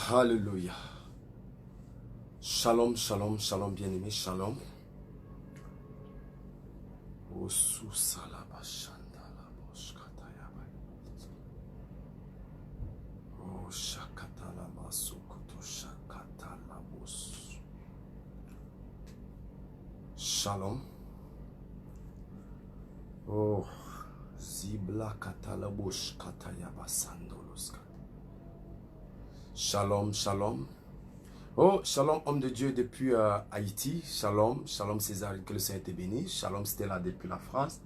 Alléluia. Shalom, shalom, shalom, bien-aimé, shalom. Shalom. Oh, Zibla Katalabush Katayaba Sandoloska. Shalom, shalom. Oh, shalom, homme de Dieu depuis Haïti. Shalom, shalom César, que le Seigneur te bénisse. Shalom Stella depuis la France.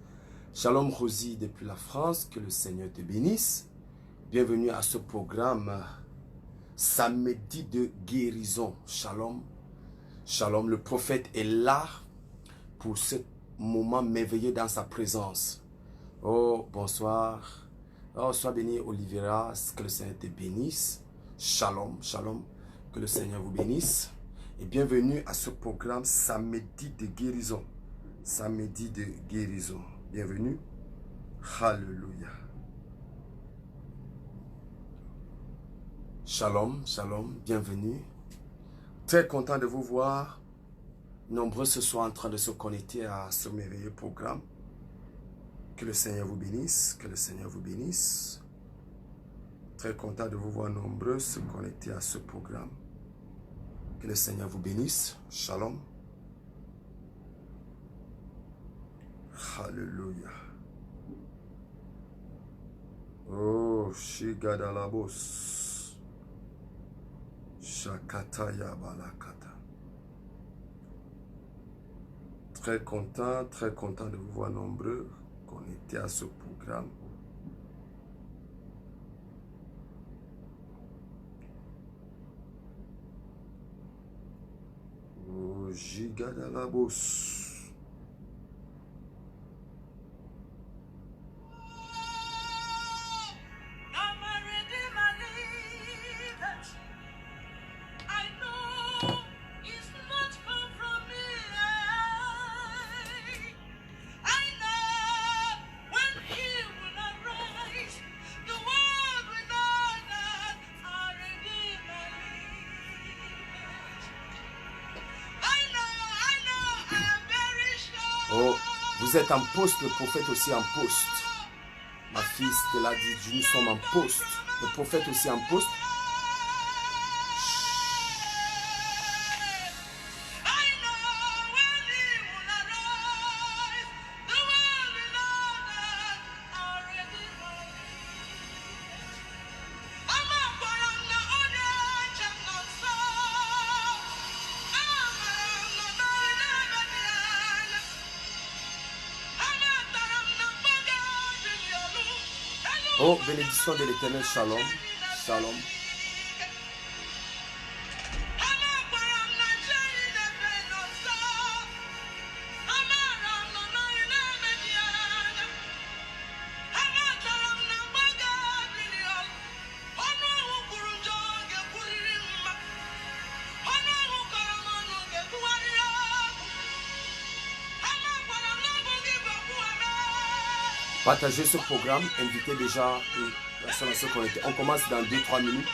Shalom Rosie depuis la France, que le Seigneur te bénisse. Bienvenue à ce programme samedi de guérison. Shalom, shalom. Le prophète est là pour ce moment merveilleux dans sa présence. Oh, bonsoir. Oh, sois béni Olivera, que le Seigneur te bénisse. Shalom, shalom. Que le Seigneur vous bénisse. Et bienvenue à ce programme samedi de guérison. Samedi de guérison. Bienvenue. Alléluia. Shalom, shalom. Bienvenue. Très content de vous voir. Nombreux ce soir en train de se connecter à ce merveilleux programme. Que le Seigneur vous bénisse. Que le Seigneur vous bénisse. Très content de vous voir nombreux se connecter à ce programme. Que le Seigneur vous bénisse. Shalom. Alléluia. Oh, Shigadalabos. Shakataya Balakata. Très content de vous voir nombreux connectés à ce programme. Oh, Gigadalabos. Oh, vous êtes en poste, le prophète aussi en poste. Ma fille Stella dit, nous sommes en poste. Le prophète aussi en poste. Oh, bénédiction de l'Éternel, shalom, shalom. Partagez ce programme, invitez déjà les personnes à se connecter. On commence dans 2-3 minutes.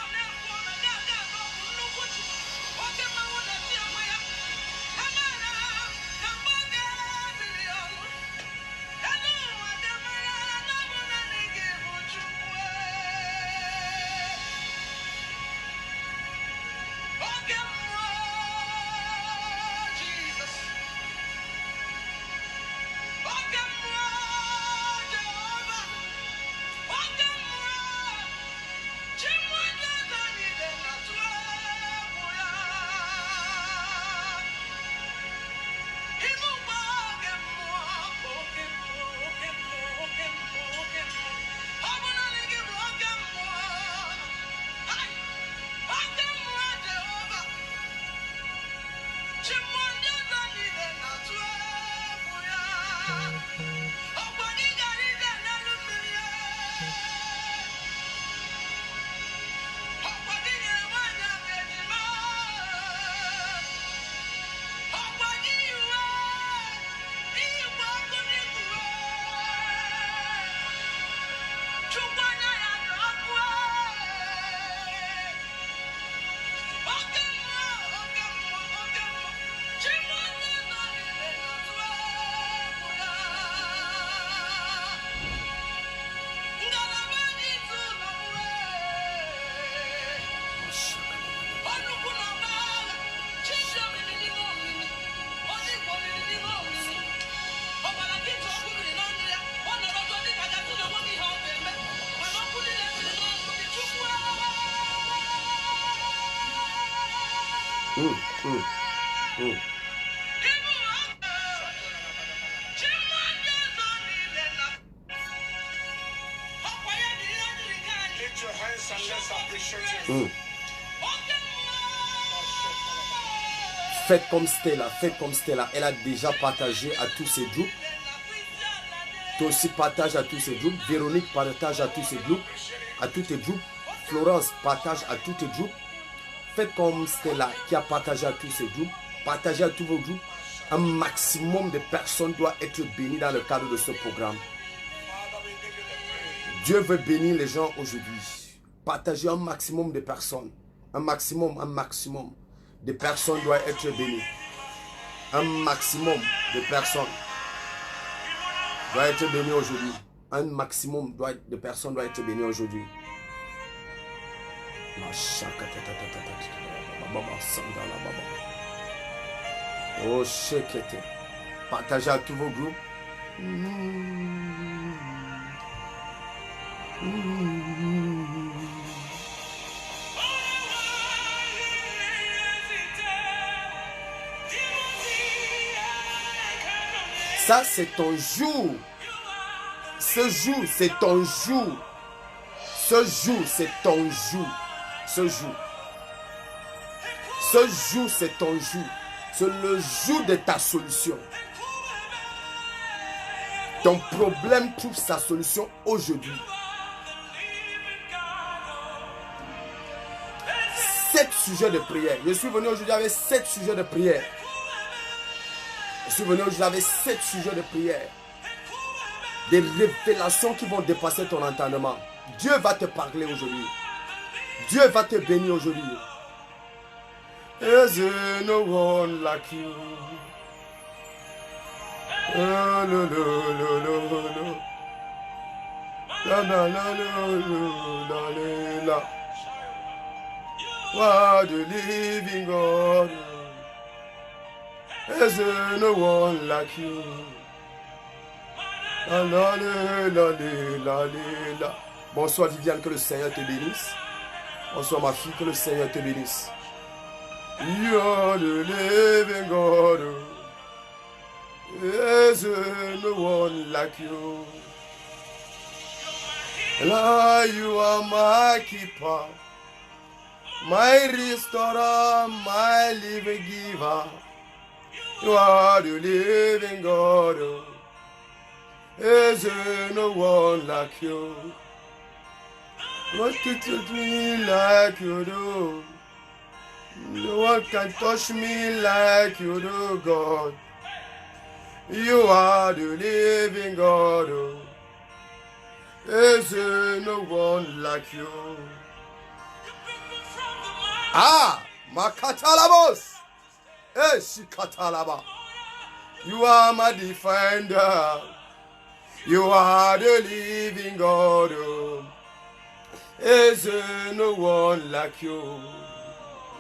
Faites comme Stella, faites comme Stella. Elle a déjà partagé à tous ses groupes. Toi aussi partage à tous ces groupes. Véronique partage à tous ces groupes, à tous tes groupes. Florence partage à tous tes groupes. Faites comme Stella qui a partagé à tous ces groupes. Partagez à tous vos groupes. Un maximum de personnes doivent être bénies dans le cadre de ce programme. Dieu veut bénir les gens aujourd'hui. Partagez un maximum de personnes. Un maximum de personnes doivent être bénies. Un maximum de personnes doit être béni aujourd'hui. Un maximum de personnes doit être béni aujourd'hui. Oh, shekete. Partagez à tous vos groupes. Ça, c'est ton jour. Ce jour, c'est ton jour. Ce jour, c'est ton jour. Ce jour. Ce jour, c'est ton jour. C'est le jour de ta solution. Ton problème trouve sa solution aujourd'hui. 7 sujets de prière. Je suis venu aujourd'hui avec 7 sujets de prière. Je suis venu aujourd'hui avec 7 sujets de prière. Des révélations qui vont dépasser ton entendement. Dieu va te parler aujourd'hui. Dieu va te bénir aujourd'hui. Is there no one like you? La la la la. What the living God? Is there no one like you? La la la la la. Bonsoir Viviane, que le Seigneur te bénisse. Bonsoir ma fille, que le Seigneur te bénisse. You are the living God. Is there no one like you? Lord, you are my keeper, my restorer, my living giver. You are the living God. Is there no one like you? What could touch me like you do? No one can touch me like you do, God. You are the living God. Is there no one like you? Ah, Makatalabos. Eh, Shikatalaba. You are my defender. You are the living God. Is there no one like you?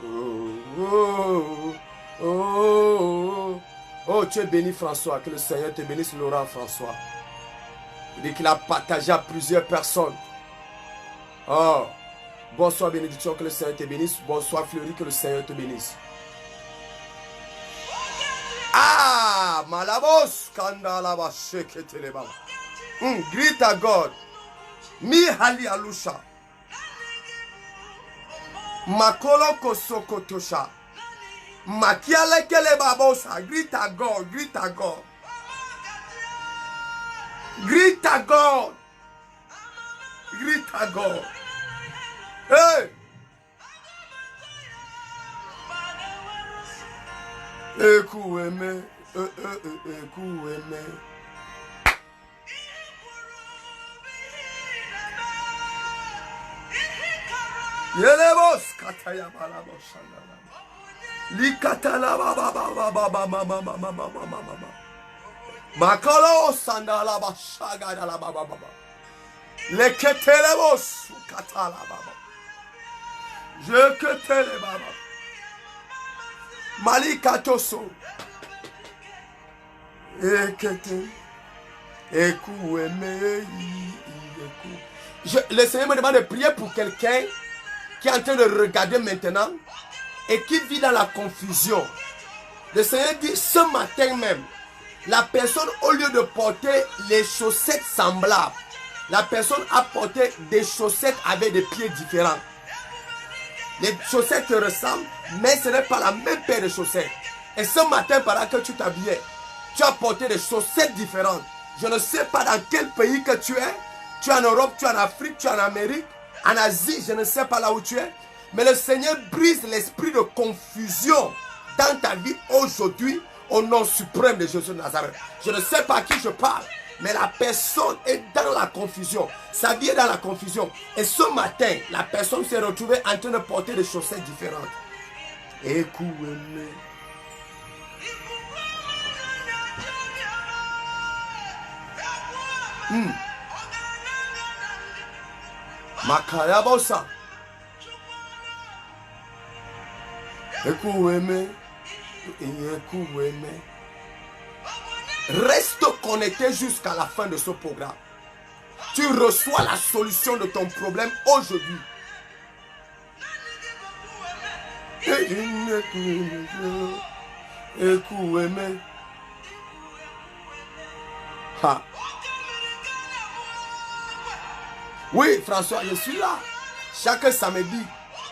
Oh, oh, oh, oh, tu es béni François, que le Seigneur te bénisse Laurent François. Il dit qu'il a partagé à plusieurs personnes. Oh, bonsoir bénédiction, que le Seigneur te bénisse. Bonsoir Fleury, que le Seigneur te bénisse. Ah, Malabos, Kandalaba, Sheketeleba. Greet à God. Mi Hali Alusha. Makolo Kosokotosha. Makiale Kele Babosa. Greet à God. Greet à God. Greet à God. Greet à God. Hey. Ekoueme. Ekoueme. Yelebos kataya balabo shandala. Likatala baba baba baba mama mama mama mama. Makolo sandala bashaga dala baba baba. Leketelebos katala baba. Je ketele baba. Malikatoso. Ekete. Ekoueme. Le Seigneur me demande de prier pour quelqu'un qui est en train de regarder maintenant et qui vit dans la confusion, le Seigneur dit ce matin même, la personne au lieu de porter les chaussettes semblables, la personne a porté des chaussettes avec des pieds différents. Les chaussettes te ressemblent, mais ce n'est pas la même paire de chaussettes. Et ce matin, pendant que tu t'habillais, tu as porté des chaussettes différentes. Je ne sais pas dans quel pays que tu es. Tu es en Europe, tu es en Afrique, tu es en Amérique, en Asie, je ne sais pas là où tu es. Mais le Seigneur brise l'esprit de confusion dans ta vie aujourd'hui au nom suprême de Jésus de Nazareth. Je ne sais pas à qui je parle, mais la personne est dans la confusion. Sa vie est dans la confusion. Et ce matin, la personne s'est retrouvée en train de porter des chaussettes différentes. Écoutez. Makayabosa. Écoutez. Reste connecté jusqu'à la fin de ce programme. Tu reçois la solution de ton problème aujourd'hui. Oui, François, je suis là. Chaque samedi,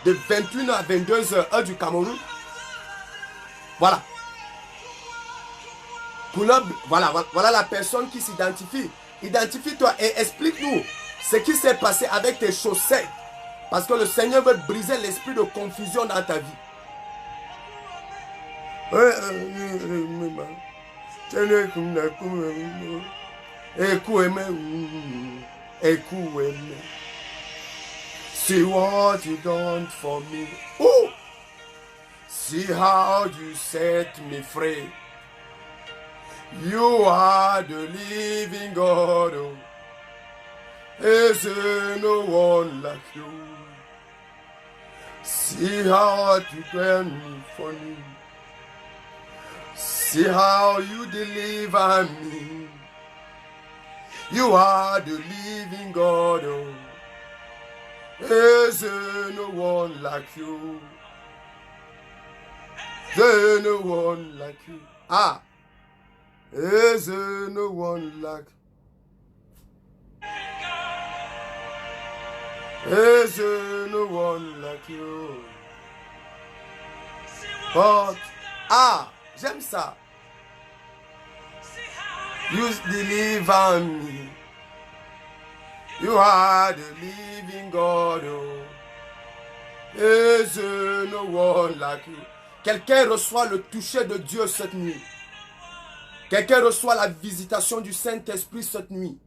de 21h à 22h, heure du Cameroun. Voilà. Voilà la personne qui s'identifie. Identifie-toi et explique-nous ce qui s'est passé avec tes chaussettes. Parce que le Seigneur veut briser l'esprit de confusion dans ta vie. See what you done for me. Oh! See how you set me free. You are the living God. Oh. Is there no one like you? See how you done me for me. See how you deliver me. You are the living God. Oh. Is there no one like you? There no one like you. Ah. Is there no one like you? Is there no one like you? But, ah, j'aime ça. You deliver me. You are the living God. Oh. Is there no one like you? Quelqu'un reçoit le toucher de Dieu cette nuit. Quelqu'un reçoit la visitation du Saint-Esprit cette nuit.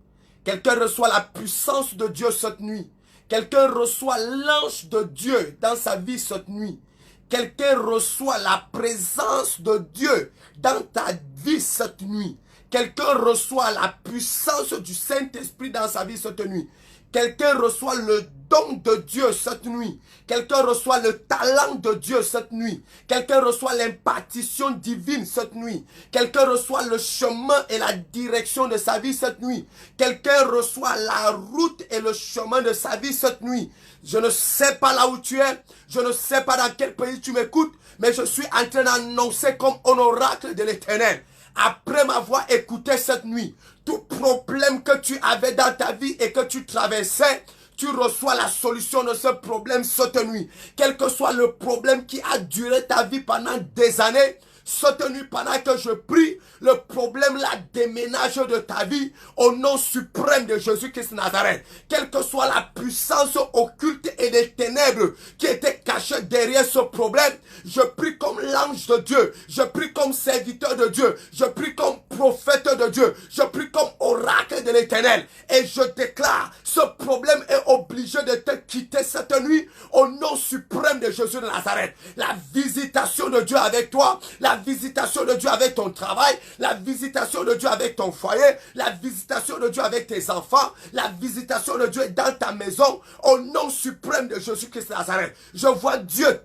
Quelqu'un reçoit la puissance de Dieu cette nuit. Quelqu'un reçoit l'ange de Dieu dans sa vie cette nuit. Quelqu'un reçoit la présence de Dieu dans ta vie cette nuit. Quelqu'un reçoit la puissance du Saint-Esprit dans sa vie cette nuit. Quelqu'un reçoit le don de Dieu cette nuit. Quelqu'un reçoit le talent de Dieu cette nuit. Quelqu'un reçoit l'impartition divine cette nuit. Quelqu'un reçoit le chemin et la direction de sa vie cette nuit. Quelqu'un reçoit la route et le chemin de sa vie cette nuit. Je ne sais pas là où tu es. Je ne sais pas dans quel pays tu m'écoutes. Mais je suis en train d'annoncer comme un oracle de l'Éternel. Après m'avoir écouté cette nuit, tout problème que tu avais dans ta vie et que tu traversais, tu reçois la solution de ce problème cette nuit. Quel que soit le problème qui a duré ta vie pendant des années, cette nuit, pendant que je prie, le problème là déménage de ta vie au nom suprême de Jésus-Christ de Nazareth. Quelle que soit la puissance occulte et des ténèbres qui étaient cachées derrière ce problème, je prie comme l'ange de Dieu, je prie comme serviteur de Dieu, je prie comme prophète de Dieu, je prie comme oracle de l'Éternel. Et je déclare, ce problème est obligé de te quitter cette nuit au nom suprême de Jésus de Nazareth. La visitation de Dieu avec toi, la visitation de Dieu avec ton travail, la visitation de Dieu avec ton foyer, la visitation de Dieu avec tes enfants, la visitation de Dieu dans ta maison, au nom suprême de Jésus-Christ de Nazareth. Je vois Dieu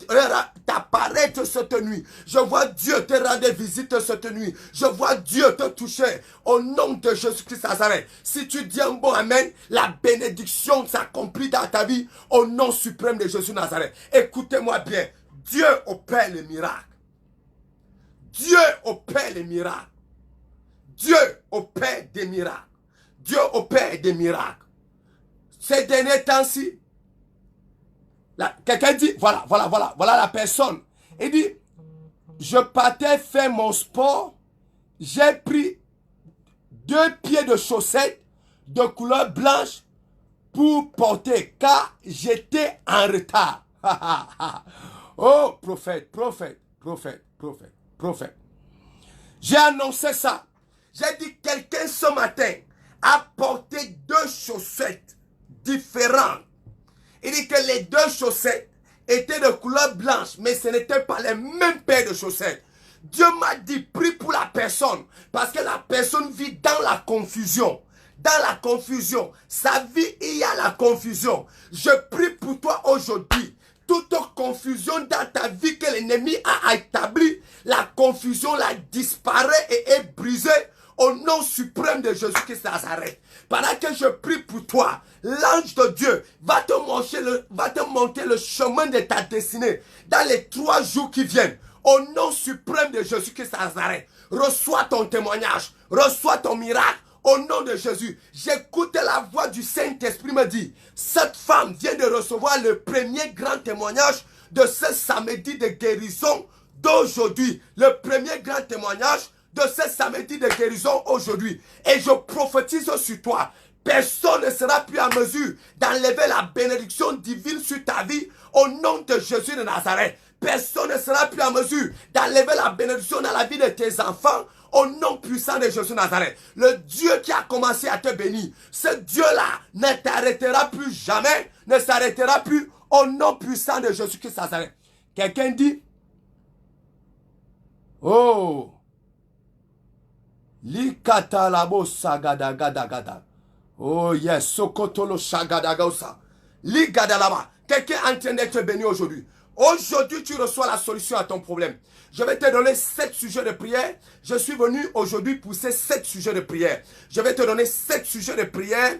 t'apparaître cette nuit. Je vois Dieu te rendre visite cette nuit. Je vois Dieu te toucher au nom de Jésus-Christ de Nazareth. Si tu dis un bon amen, la bénédiction s'accomplit dans ta vie au nom suprême de Jésus de Nazareth. Écoutez-moi bien. Dieu opère les miracles. Dieu opère les miracles. Dieu opère des miracles. Dieu opère des miracles. Ces derniers temps-ci, quelqu'un dit, voilà la personne. Il dit, je partais faire mon sport, j'ai pris 2 pieds de chaussettes de couleur blanche pour porter, car j'étais en retard. Oh, prophète. J'ai annoncé ça. J'ai dit, quelqu'un ce matin a porté 2 chaussettes différentes. Il dit que les 2 chaussettes étaient de couleur blanche, mais ce n'étaient pas les mêmes paires de chaussettes. Dieu m'a dit, prie pour la personne, parce que la personne vit dans la confusion. Dans la confusion. Sa vie, il y a la confusion. Je prie pour toi aujourd'hui. Toute confusion dans ta vie que l'ennemi a établie, la confusion la disparaît et est brisée au nom suprême de Jésus-Christ de Nazareth. Pendant que je prie pour toi, l'ange de Dieu va te montrer le chemin de ta destinée dans les 3 jours qui viennent. Au nom suprême de Jésus-Christ de Nazareth, reçois ton témoignage, reçois ton miracle. Au nom de Jésus, j'écoute la voix du Saint-Esprit me dit, cette femme vient de recevoir le premier grand témoignage de ce samedi de guérison d'aujourd'hui. Le premier grand témoignage de ce samedi de guérison aujourd'hui. Et je prophétise sur toi. Personne ne sera plus en mesure d'enlever la bénédiction divine sur ta vie au nom de Jésus de Nazareth. Personne ne sera plus en mesure d'enlever la bénédiction dans la vie de tes enfants au nom puissant de Jésus de Nazareth. Le Dieu qui a commencé à te bénir, ce Dieu-là ne t'arrêtera plus jamais, ne s'arrêtera plus au nom puissant de Jésus-Christ de Nazareth. Quelqu'un dit, oh, Likatalabo sagadagada. Oh yes, Sokotolo shagadagaosa. Ligadalaba. Quelqu'un est en train d'être béni aujourd'hui. Aujourd'hui, tu reçois la solution à ton problème. Je vais te donner 7 sujets de prière. Je suis venu aujourd'hui pour ces 7 sujets de prière. Je vais te donner 7 sujets de prière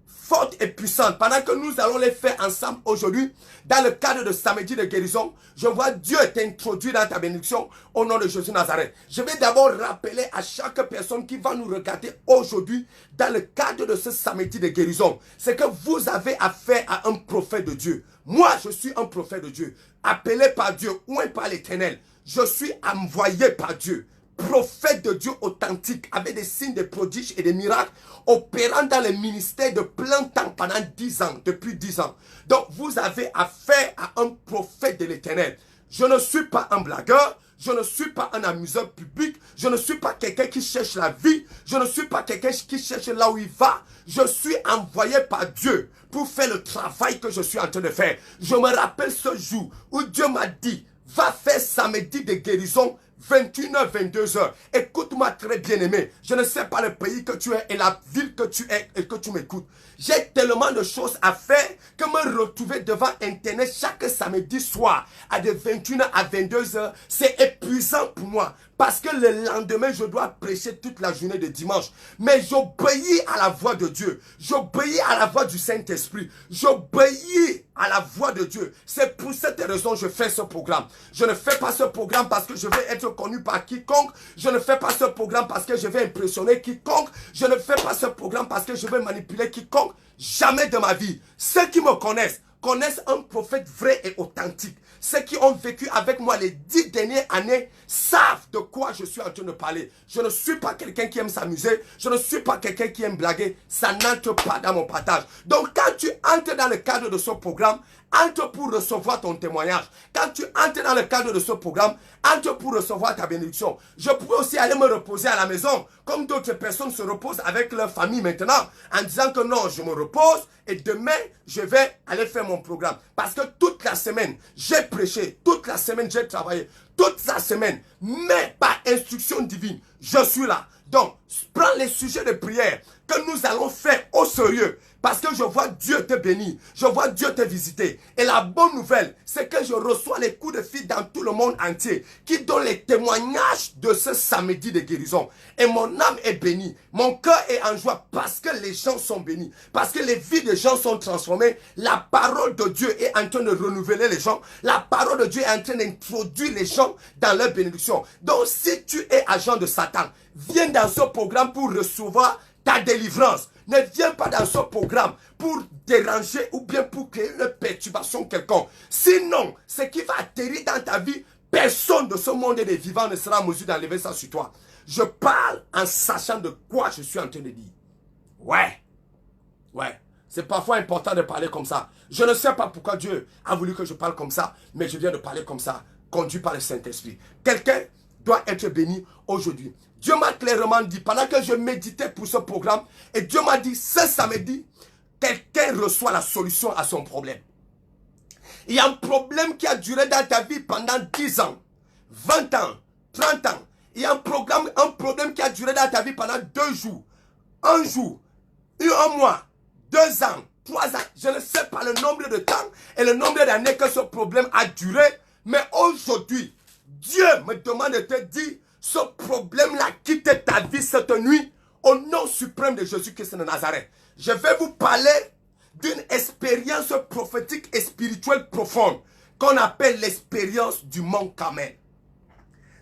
fortes et puissantes. Pendant que nous allons les faire ensemble aujourd'hui, dans le cadre de samedi de guérison, je vois Dieu t'introduire dans ta bénédiction au nom de Jésus de Nazareth. Je vais d'abord rappeler à chaque personne qui va nous regarder aujourd'hui, dans le cadre de ce samedi de guérison, c'est que vous avez affaire à un prophète de Dieu. Moi, je suis un prophète de Dieu, appelé par Dieu, oint par l'Éternel. Je suis envoyé par Dieu, prophète de Dieu authentique, avec des signes, des prodiges et des miracles, opérant dans le ministère de plein temps pendant 10 ans, depuis 10 ans. Donc, vous avez affaire à un prophète de l'Éternel. Je ne suis pas un blagueur, je ne suis pas un amuseur public, je ne suis pas quelqu'un qui cherche la vie, je ne suis pas quelqu'un qui cherche là où il va. Je suis envoyé par Dieu pour faire le travail que je suis en train de faire. Je me rappelle ce jour où Dieu m'a dit, va faire samedi de guérison 21h, 22h. Écoute-moi très bien aimé. Je ne sais pas le pays que tu es et la ville que tu es et que tu m'écoutes. J'ai tellement de choses à faire que me retrouver devant Internet chaque samedi soir à de 21h à 22h, c'est épuisant pour moi. Parce que le lendemain, je dois prêcher toute la journée de dimanche. Mais j'obéis à la voix de Dieu. J'obéis à la voix du Saint-Esprit. J'obéis à la voix de Dieu. C'est pour cette raison que je fais ce programme. Je ne fais pas ce programme parce que je veux être connu par quiconque. Je ne fais pas ce programme parce que je veux impressionner quiconque. Je ne fais pas ce programme parce que je veux manipuler quiconque. Jamais de ma vie. Ceux qui me connaissent un prophète vrai et authentique. Ceux qui ont vécu avec moi les 10 dernières années savent de quoi je suis en train de parler. Je ne suis pas quelqu'un qui aime s'amuser. Je ne suis pas quelqu'un qui aime blaguer. Ça n'entre pas dans mon partage. Donc quand tu entres dans le cadre de ce programme, entre pour recevoir ton témoignage. Quand tu entres dans le cadre de ce programme, entre pour recevoir ta bénédiction. Je peux aussi aller me reposer à la maison, comme d'autres personnes se reposent avec leur famille maintenant, en disant que non, je me repose et demain, je vais aller faire mon programme. Parce que toute la semaine, j'ai prêché, toute la semaine, j'ai travaillé. toute la semaine, mais par instruction divine, je suis là. Donc, prends les sujets de prière que nous allons faire au sérieux. Parce que je vois Dieu te bénir. Je vois Dieu te visiter. Et la bonne nouvelle, c'est que je reçois les coups de fil dans tout le monde entier qui donnent les témoignages de ce samedi de guérison. Et mon âme est bénie. Mon cœur est en joie parce que les gens sont bénis. Parce que les vies des gens sont transformées. La parole de Dieu est en train de renouveler les gens. La parole de Dieu est en train d'introduire les gens dans leur bénédiction. Donc, si tu es agent de Satan, viens dans ce programme pour recevoir ta délivrance. Ne viens pas dans ce programme pour déranger ou bien pour créer une perturbation quelconque. Sinon, ce qui va atterrir dans ta vie, personne de ce monde des vivants ne sera en mesure d'enlever ça sur toi. Je parle en sachant de quoi je suis en train de dire. Ouais. C'est parfois important de parler comme ça. Je ne sais pas pourquoi Dieu a voulu que je parle comme ça, mais je viens de parler comme ça, conduit par le Saint-Esprit. Quelqu'un doit être béni aujourd'hui. Dieu m'a clairement dit, pendant que je méditais pour ce programme, et Dieu m'a dit, ce samedi, quelqu'un reçoit la solution à son problème. Il y a un problème qui a duré dans ta vie pendant 10 ans, 20 ans, 30 ans. Il y a un problème qui a duré dans ta vie pendant 2 jours, 1 jour, 1 mois, 2 ans, 3 ans. Je ne sais pas le nombre de temps et le nombre d'années que ce problème a duré. Mais aujourd'hui, Dieu me demande de te dire, ce problème-là quitte ta vie cette nuit au nom suprême de Jésus-Christ de Nazareth. Je vais vous parler d'une expérience prophétique et spirituelle profonde qu'on appelle l'expérience du mont Carmel.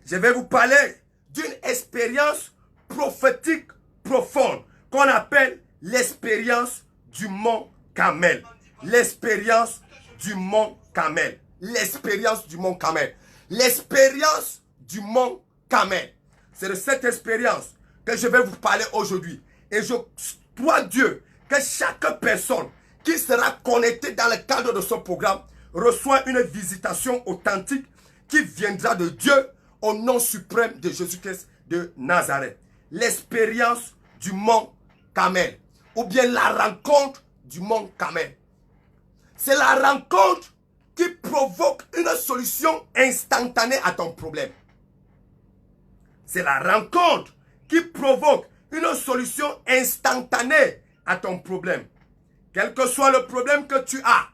Je vais vous parler d'une expérience prophétique profonde qu'on appelle l'expérience du mont Carmel. L'expérience du mont Carmel. L'expérience du mont Carmel. L'expérience du mont Carmel. C'est de cette expérience que je vais vous parler aujourd'hui. Et je crois Dieu que chaque personne qui sera connectée dans le cadre de ce programme reçoit une visitation authentique qui viendra de Dieu au nom suprême de Jésus-Christ de Nazareth. L'expérience du mont Carmel. Ou bien la rencontre du mont Carmel. C'est la rencontre qui provoque une solution instantanée à ton problème. C'est la rencontre qui provoque une solution instantanée à ton problème. Quel que soit le problème que tu as,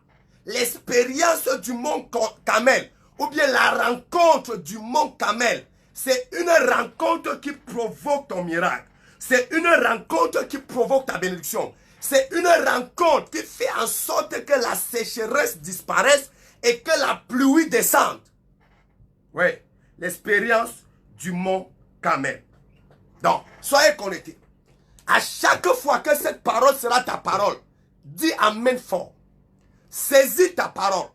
l'expérience du mont Carmel ou bien la rencontre du mont Carmel, c'est une rencontre qui provoque ton miracle. C'est une rencontre qui provoque ta bénédiction. C'est une rencontre qui fait en sorte que la sécheresse disparaisse et que la pluie descende. Oui, l'expérience du mont Carmel. Donc, soyez connectés. À chaque fois que cette parole sera ta parole, dis amen fort. Saisis ta parole.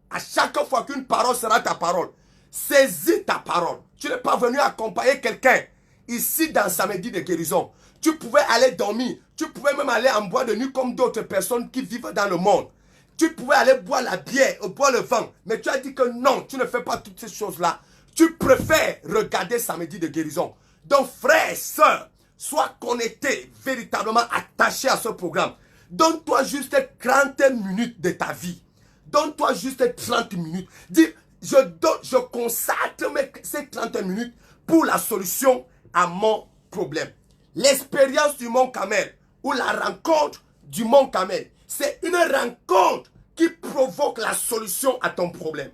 À chaque fois qu'une parole sera ta parole, saisis ta parole. Tu n'es pas venu accompagner quelqu'un ici dans samedi de guérison. Tu pouvais aller dormir. Tu pouvais même aller en bois de nuit comme d'autres personnes qui vivent dans le monde. Tu pouvais aller boire la bière, boire le vin. Mais tu as dit que non, tu ne fais pas toutes ces choses-là. Tu préfères regarder samedi de guérison. Donc frères et sœurs, sois connectés, véritablement attachés à ce programme. Donne-toi juste 30 minutes de ta vie. Donne-toi juste 30 minutes. Dis, je consacre ces 30 minutes pour la solution à mon problème. L'expérience du mont Carmel ou la rencontre du mont Carmel, c'est une rencontre qui provoque la solution à ton problème.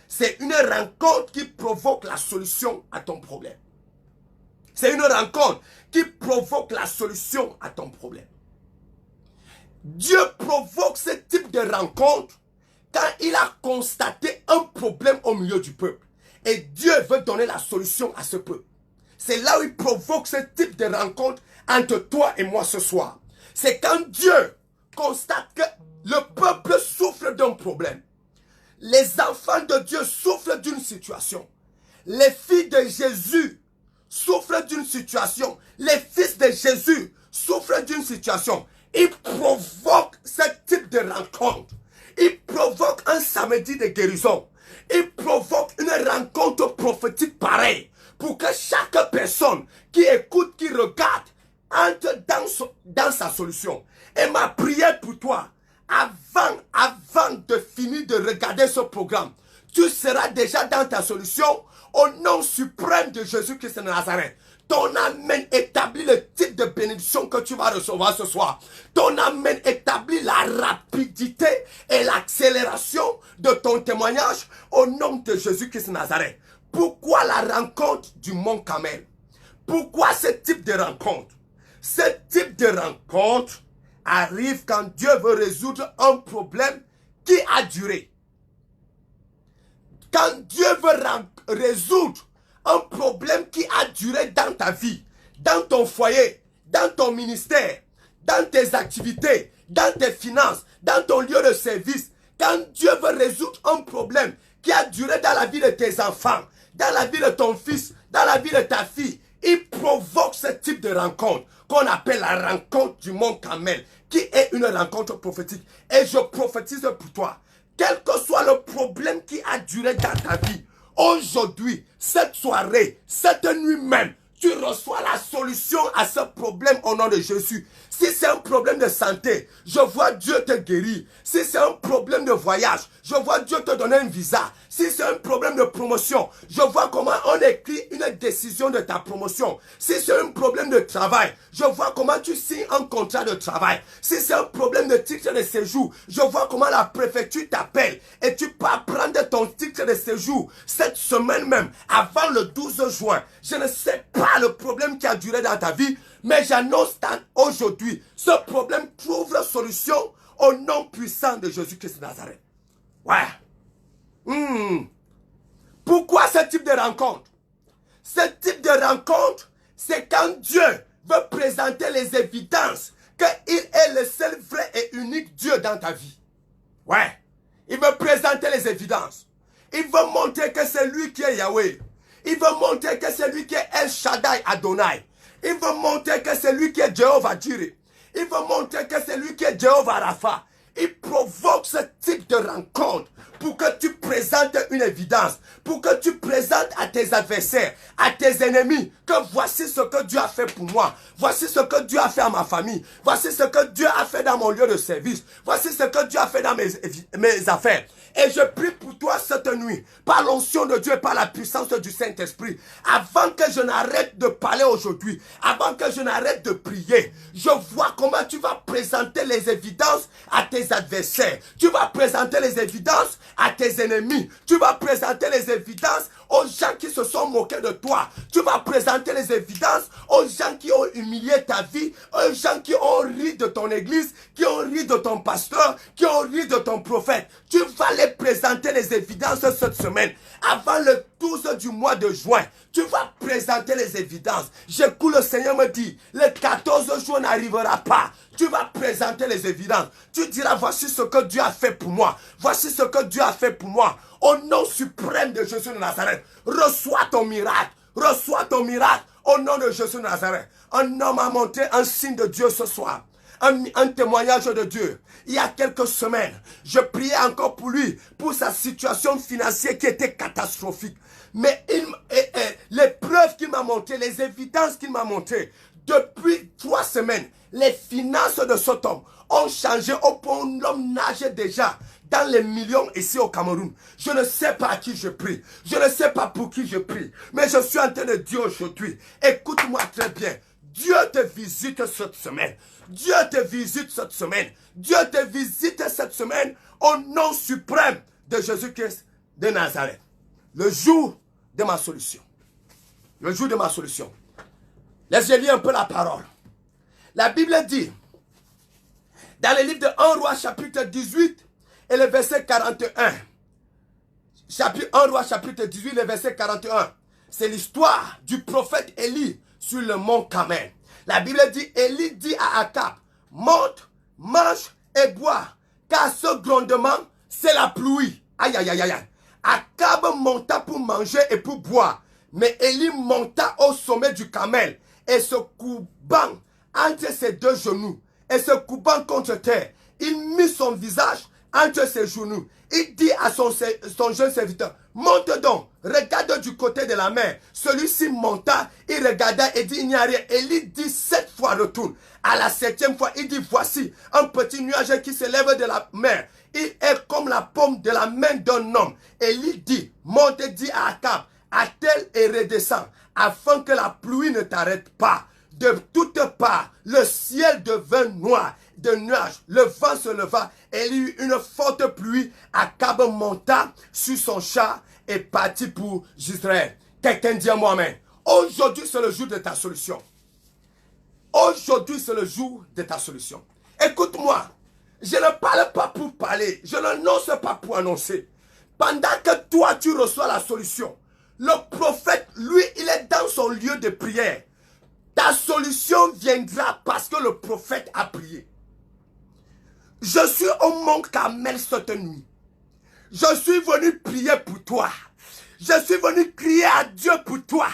C'est une rencontre qui provoque la solution à ton problème. C'est une rencontre qui provoque la solution à ton problème. Dieu provoque ce type de rencontre quand il a constaté un problème au milieu du peuple. Et Dieu veut donner la solution à ce peuple. C'est là où il provoque ce type de rencontre entre toi et moi ce soir. C'est quand Dieu constate que le peuple souffre d'un problème. Les enfants de Dieu souffrent d'une situation. Les filles de Jésus souffrent d'une situation. Les fils de Jésus souffrent d'une situation. Il provoque ce type de rencontre. Il provoque un samedi de guérison. Il provoque une rencontre prophétique pareille pour que chaque personne qui écoute, qui regarde, entre dans sa solution. Et ma prière pour toi, avant de finir de regarder ce programme, tu seras déjà dans ta solution Au nom suprême de Jésus-Christ de Nazareth. Ton amen établit le type de bénédiction que tu vas recevoir ce soir. Ton amen établit la rapidité et l'accélération de ton témoignage au nom de Jésus-Christ de Nazareth. Pourquoi la rencontre du mont Carmel? Pourquoi ce type de rencontre? Ce type de rencontre arrive quand Dieu veut résoudre un problème qui a duré. Quand Dieu veut résoudre un problème qui a duré dans ta vie, dans ton foyer, dans ton ministère, dans tes activités, dans tes finances, dans ton lieu de service, quand Dieu veut résoudre un problème qui a duré dans la vie de tes enfants, dans la vie de ton fils, dans la vie de ta fille, il provoque ce type de rencontre qu'on appelle la rencontre du mont Carmel, qui est une rencontre prophétique. Et je prophétise pour toi, quel que soit le problème qui a duré dans ta vie, aujourd'hui, cette soirée, cette nuit même, tu reçois la solution à ce problème au nom de Jésus. Si c'est un problème de santé, je vois Dieu te guérir. Si c'est un problème de voyage, je vois Dieu te donner un visa. Si c'est un problème de promotion, je vois comment on écrit une décision de ta promotion. Si c'est un problème de travail, je vois comment tu signes un contrat de travail. Si c'est un problème de titre de séjour, je vois comment la préfecture t'appelle et tu peux prendre ton titre de séjour cette semaine même, avant le 12 juin. Je ne sais pas le problème qui a duré dans ta vie, mais j'annonce aujourd'hui, ce problème trouve la solution au nom puissant de Jésus-Christ de Nazareth. Ouais. Pourquoi ce type de rencontre? Ce type de rencontre, c'est quand Dieu veut présenter les évidences qu'il est le seul vrai et unique Dieu dans ta vie. Ouais. Il veut présenter les évidences. Il veut montrer que c'est lui qui est Yahweh. Il veut montrer que c'est lui qui est El Shaddai Adonai. Il veut montrer que c'est lui qui est Jéhovah Jireh. Il veut montrer que c'est lui qui est Jéhovah Rapha. Il provoque ce type de rencontre pour que tu présentes une évidence, pour que tu présentes à tes adversaires, à tes ennemis, que voici ce que Dieu a fait pour moi, voici ce que Dieu a fait à ma famille, voici ce que Dieu a fait dans mon lieu de service, voici ce que Dieu a fait dans mes affaires. Et je prie pour toi cette nuit, par l'onction de Dieu et par la puissance du Saint-Esprit, avant que je n'arrête de parler aujourd'hui, avant que je n'arrête de prier, je vois comment tu vas présenter les évidences à tes adversaires, tu vas présenter les évidences à tes ennemis, tu vas présenter les évidences aux gens qui se sont moqués de toi, tu vas présenter les évidences aux gens qui ont humilié ta vie, aux gens qui ont ri de ton église, qui ont ri de ton pasteur, qui ont ri de ton prophète. Tu vas les présenter les évidences cette semaine. Avant le 12 du mois de juin, tu vas présenter les évidences. J'écoute le Seigneur me dit, le 14 juin n'arrivera pas. Tu vas présenter les évidences. Tu diras, voici ce que Dieu a fait pour moi. Voici ce que Dieu a fait pour moi. Au nom suprême de Jésus de Nazareth, reçois ton miracle. Reçois ton miracle au nom de Jésus de Nazareth. Un homme a montré un signe de Dieu ce soir. Un témoignage de Dieu. Il y a quelques semaines, je priais encore pour lui, pour sa situation financière qui était catastrophique. Mais les preuves qu'il m'a montrées, les évidences qu'il m'a montrées, depuis 3 semaines, les finances de cet homme ont changé au point où l'homme nageait déjà dans les millions ici au Cameroun. Je ne sais pas à qui je prie. Je ne sais pas pour qui je prie. Mais je suis en train de dire aujourd'hui, écoute-moi très bien. Dieu te visite cette semaine. Dieu te visite cette semaine. Dieu te visite cette semaine au nom suprême de Jésus-Christ de Nazareth. Le jour de ma solution. Le jour de ma solution. Laissez lire un peu la parole. La Bible dit, dans le livre de 1 Roi chapitre 18 et le verset 41. Chapitre 1 Roi chapitre 18 et le verset 41. C'est l'histoire du prophète Élie sur le mont Carmel. La Bible dit, Élie dit à Akab, monte, mange et bois, car ce grondement, c'est la pluie. Aïe, aïe, aïe, aïe. Akab monta pour manger et pour boire, mais Élie monta au sommet du Carmel et se courbant entre ses 2 genoux et se courbant contre terre, il mit son visage entre ses genoux. Il dit à son jeune serviteur, monte donc, regarde du côté de la mer. Celui-ci monta, il regarda et dit, il n'y a rien. Élie dit 7 fois, retourne. À la 7e fois, il dit, voici un petit nuage qui s'élève de la mer. Il est comme la paume de la main d'un homme. Élie dit, monte, dit à Akab, attelle et redescend, afin que la pluie ne t'arrête pas. De toutes parts, le ciel devint noir de nuages, le vent se leva, et il y eut une forte pluie. Akab monta sur son char et partit pour Israël. Quelqu'un dit à moi amen. Aujourd'hui, c'est le jour de ta solution. Aujourd'hui, c'est le jour de ta solution. Écoute-moi, je ne parle pas pour parler, je n'annonce pas pour annoncer. Pendant que toi, tu reçois la solution, le prophète, lui, il est dans son lieu de prière. Ta solution viendra parce que le prophète a prié. Je suis au mont Carmel cette nuit. Je suis venu prier pour toi. Je suis venu crier à Dieu pour toi.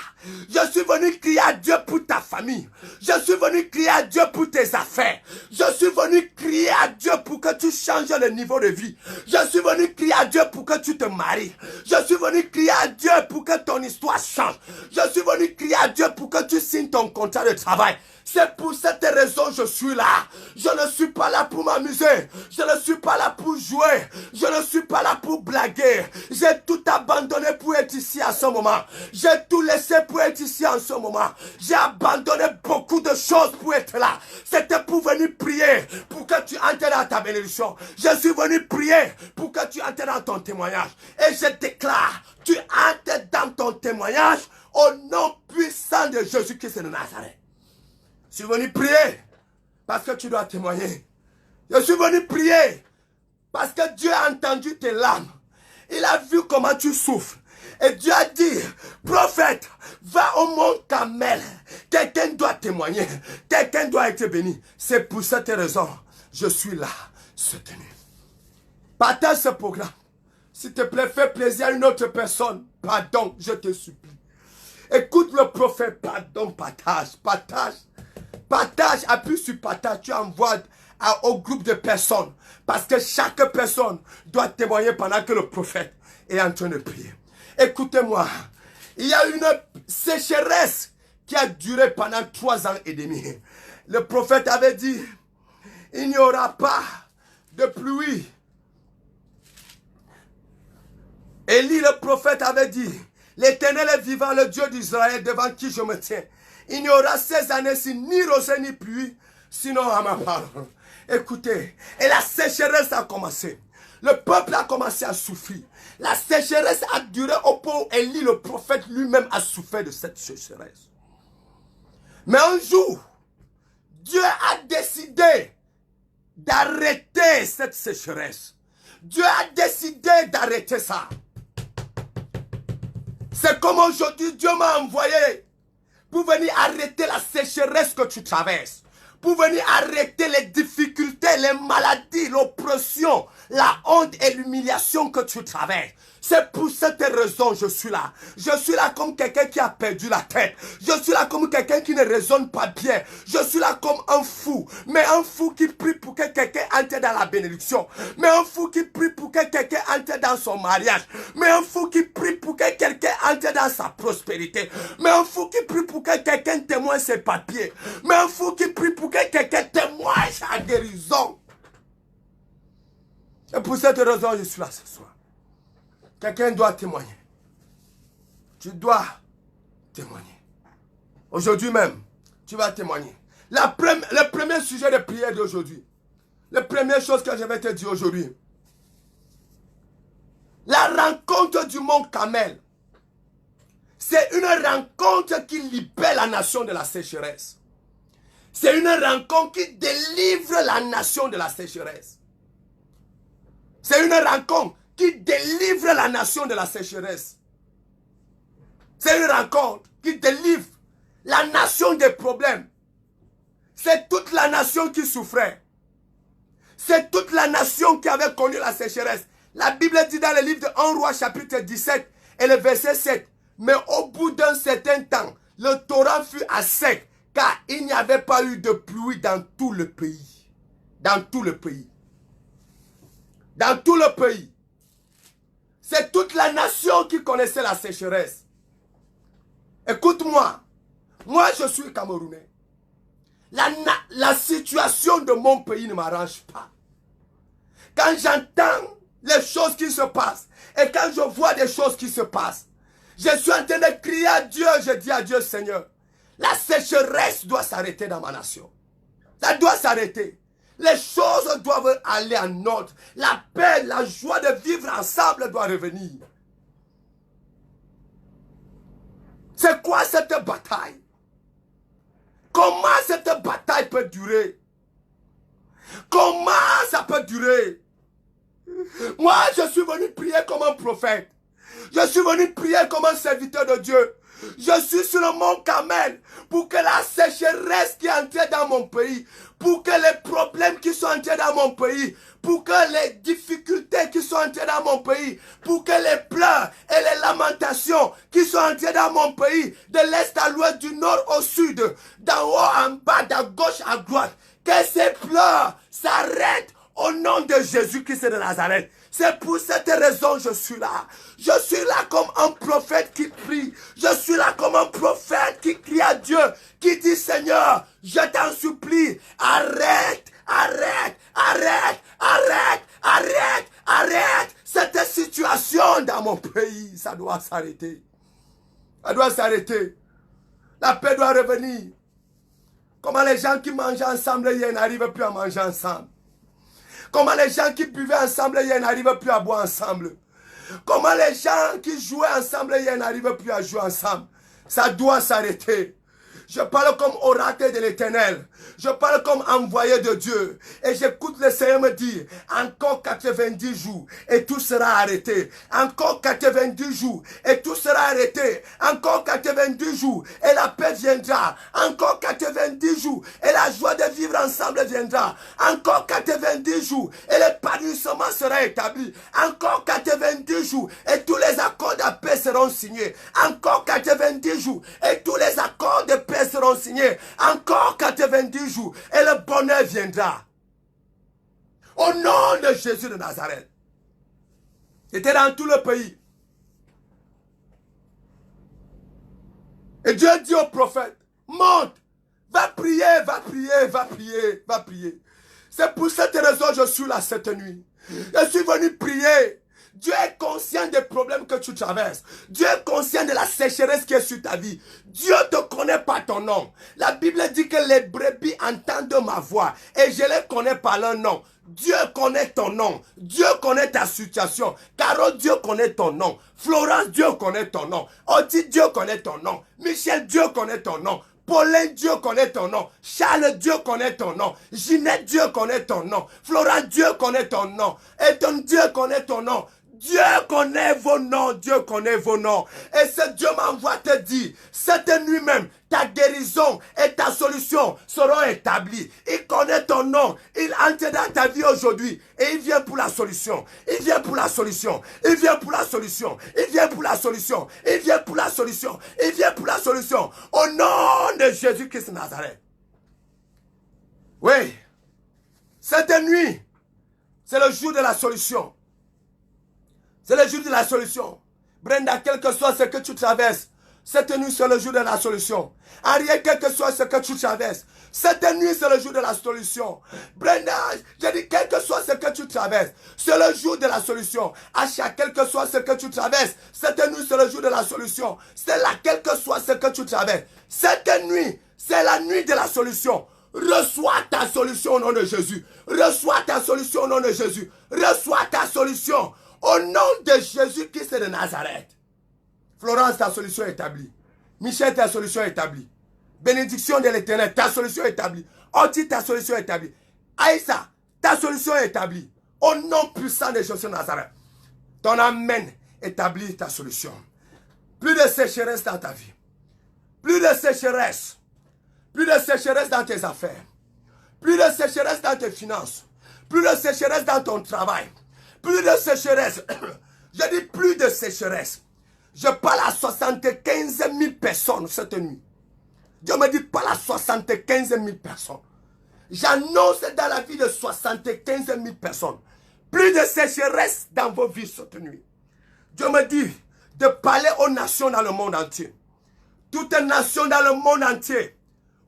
Je suis venu crier à Dieu pour ta famille. Je suis venu crier à Dieu pour tes affaires. Je suis venu crier à Dieu pour que tu changes le niveau de vie. Je suis venu crier à Dieu pour que tu te maries. Je suis venu crier à Dieu pour que ton histoire change. Je suis venu crier à Dieu pour que tu signes ton contrat de travail. C'est pour cette raison que je suis là. Je ne suis pas là pour m'amuser. Je ne suis pas là pour jouer. Je ne suis pas là pour blaguer. J'ai tout abandonné pour être ici à ce moment. J'ai tout laissé pour être ici en ce moment. J'ai abandonné beaucoup de choses pour être là. C'était pour venir prier, pour que tu entres dans ta bénédiction. Je suis venu prier pour que tu entres dans ton témoignage. Et je déclare, tu entres dans ton témoignage au nom puissant de Jésus-Christ de Nazareth. Je suis venu prier parce que tu dois témoigner. Je suis venu prier parce que Dieu a entendu tes larmes. Il a vu comment tu souffres. Et Dieu a dit, prophète, va au mont Carmel. Quelqu'un doit témoigner. Quelqu'un doit être béni. C'est pour cette raison, je suis là cette nuit. Partage ce programme. S'il te plaît, fais plaisir à une autre personne. Pardon, je te supplie. Écoute le prophète, pardon, partage, partage. Partage, appuie sur partage, tu envoies au groupe de personnes. Parce que chaque personne doit témoigner pendant que le prophète est en train de prier. Écoutez-moi, il y a une sécheresse qui a duré pendant 3 ans et demi. Le prophète avait dit, il n'y aura pas de pluie. Élie, le prophète, avait dit, l'Éternel est vivant, le Dieu d'Israël, devant qui je me tiens. Il n'y aura 16 années-ci ni rosée ni pluie, sinon à ma parole. Écoutez, et la sécheresse a commencé. Le peuple a commencé à souffrir. La sécheresse a duré au point où Élie, le prophète, lui-même a souffert de cette sécheresse. Mais un jour, Dieu a décidé d'arrêter cette sécheresse. Dieu a décidé d'arrêter ça. C'est comme aujourd'hui, Dieu m'a envoyé pour venir arrêter la sécheresse que tu traverses. Pour venir arrêter les difficultés, les maladies, l'oppression, la honte et l'humiliation que tu traverses. C'est pour cette raison que je suis là. Je suis là comme quelqu'un qui a perdu la tête. Je suis là comme quelqu'un qui ne raisonne pas bien. Je suis là comme un fou. Mais un fou qui prie pour que quelqu'un entre dans la bénédiction. Mais un fou qui prie pour que quelqu'un entre dans son mariage. Mais un fou qui prie pour que quelqu'un entre dans sa prospérité. Mais un fou qui prie pour que quelqu'un témoigne ses papiers. Mais un fou qui prie pour que quelqu'un témoigne sa guérison. Et pour cette raison, je suis là ce soir. Quelqu'un doit témoigner. Tu dois témoigner. Aujourd'hui même, tu vas témoigner. Le premier sujet de prière d'aujourd'hui, la première chose que je vais te dire aujourd'hui, la rencontre du mont Carmel, c'est une rencontre qui libère la nation de la sécheresse. C'est une rencontre qui délivre la nation de la sécheresse. C'est une rencontre qui délivre la nation de la sécheresse. C'est une rencontre qui délivre la nation des problèmes. C'est toute la nation qui souffrait. C'est toute la nation qui avait connu la sécheresse. La Bible dit dans le livre de 1 Roi chapitre 17 et le verset 7. Mais au bout d'un certain temps, le torrent fut à sec, car il n'y avait pas eu de pluie dans tout le pays. Dans tout le pays. Dans tout le pays. C'est toute la nation qui connaissait la sécheresse. Écoute-moi. Moi, je suis Camerounais. La situation de mon pays ne m'arrange pas. Quand j'entends les choses qui se passent et quand je vois des choses qui se passent, Je suis en train de crier à Dieu. Je dis à Dieu, Seigneur, la sécheresse doit s'arrêter dans ma nation. Ça doit s'arrêter. Les choses doivent aller en ordre. La paix, la joie de vivre ensemble doit revenir. C'est quoi cette bataille? Comment cette bataille peut durer? Comment ça peut durer? Moi, je suis venu prier comme un prophète. Je suis venu prier comme un serviteur de Dieu. Je suis sur le mont Carmel pour que la sécheresse qui est entrée dans mon pays, pour que les problèmes qui sont entrés dans mon pays, pour que les difficultés qui sont entrées dans mon pays, pour que les pleurs et les lamentations qui sont entrées dans mon pays, de l'est à l'ouest, du nord au sud, d'en haut en bas, de gauche à droite, que ces pleurs s'arrêtent au nom de Jésus-Christ de Nazareth. C'est pour cette raison que je suis là. Je suis là comme un prophète qui prie. Je suis là comme un prophète qui crie à Dieu, qui dit, Seigneur, je t'en supplie, arrête, arrête, arrête, arrête, arrête, arrête cette situation dans mon pays. Ça doit s'arrêter. Ça doit s'arrêter. La paix doit revenir. Comment les gens qui mangeaient ensemble hier n'arrivent plus à manger ensemble. Comment les gens qui buvaient ensemble hier n'arrivent plus à boire ensemble. Comment les gens qui jouaient ensemble hier n'arrivent plus à jouer ensemble. Ça doit s'arrêter. Je parle comme oracle de l'Éternel. Je parle comme envoyé de Dieu. Et j'écoute le Seigneur me dire, encore 90 jours et tout sera arrêté. Encore 90 jours et tout sera arrêté. Encore 90 jours et la paix viendra. Encore 90 jours et la joie de vivre ensemble viendra. Encore 90 jours et l'épanouissement sera établi. Encore 90 jours et tous les accords de paix seront signés. Encore 90 jours et tous les accords de paix seront signés. Encore 90 jours et le bonheur viendra. Au nom de Jésus de Nazareth. J'étais dans tout le pays. Et Dieu dit au prophète, monte, va prier, va prier, va prier, va prier. C'est pour cette raison que je suis là cette nuit. Je suis venu prier. Dieu est conscient des problèmes que tu traverses. Dieu est conscient de la sécheresse qui est sur ta vie. Dieu ne te connaît pas ton nom. La Bible dit que les brebis entendent ma voix et je les connais par leur nom. Dieu connaît ton nom. Dieu connaît ta situation. Caro, Dieu connaît ton nom. Florence, Dieu connaît ton nom. Oti, Dieu connaît ton nom. Michel, Dieu connaît ton nom. Paulin, Dieu connaît ton nom. Charles, Dieu connaît ton nom. Ginette, Dieu connaît ton nom. Florence, Dieu connaît ton nom. Et ton Dieu connaît ton nom. Dieu connaît vos noms, Dieu connaît vos noms. Et ce Dieu m'envoie te dire, cette nuit même, ta guérison et ta solution seront établies. Il connaît ton nom, il entre dans ta vie aujourd'hui et il vient pour la solution. Il vient pour la solution, il vient pour la solution, il vient pour la solution, il vient pour la solution, il vient pour la solution. Au nom de Jésus-Christ de Nazareth. Oui, cette nuit, c'est le jour de la solution. C'est le jour de la solution. Brenda, quel que soit ce que tu traverses, cette nuit c'est le jour de la solution. Ariel, quel que soit ce que tu traverses, cette nuit c'est le jour de la solution. Brenda, je dis quel que soit ce que tu traverses, c'est le jour de la solution. Acha, quel que soit ce que tu traverses, cette nuit c'est le jour de la solution. C'est là, quel que soit ce que tu traverses, cette nuit c'est la nuit de la solution. Reçois ta solution au nom de Jésus. Reçois ta solution au nom de Jésus. Reçois ta solution. Au nom de Jésus-Christ de Nazareth. Florence, ta solution est établie. Michel, ta solution est établie. Bénédiction de l'Éternel, ta solution est établie. Oti, ta solution est établie. Aïssa, ta solution est établie. Au nom puissant de Jésus de Nazareth. Ton amen établit ta solution. Plus de sécheresse dans ta vie. Plus de sécheresse. Plus de sécheresse dans tes affaires. Plus de sécheresse dans tes finances. Plus de sécheresse dans ton travail. Plus de sécheresse. Je dis plus de sécheresse. Je parle à 75 000 personnes cette nuit. Dieu me dit parle à 75 000 personnes. J'annonce dans la vie de 75 000 personnes. Plus de sécheresse dans vos vies cette nuit. Dieu me dit de parler aux nations dans le monde entier. Toutes les nations dans le monde entier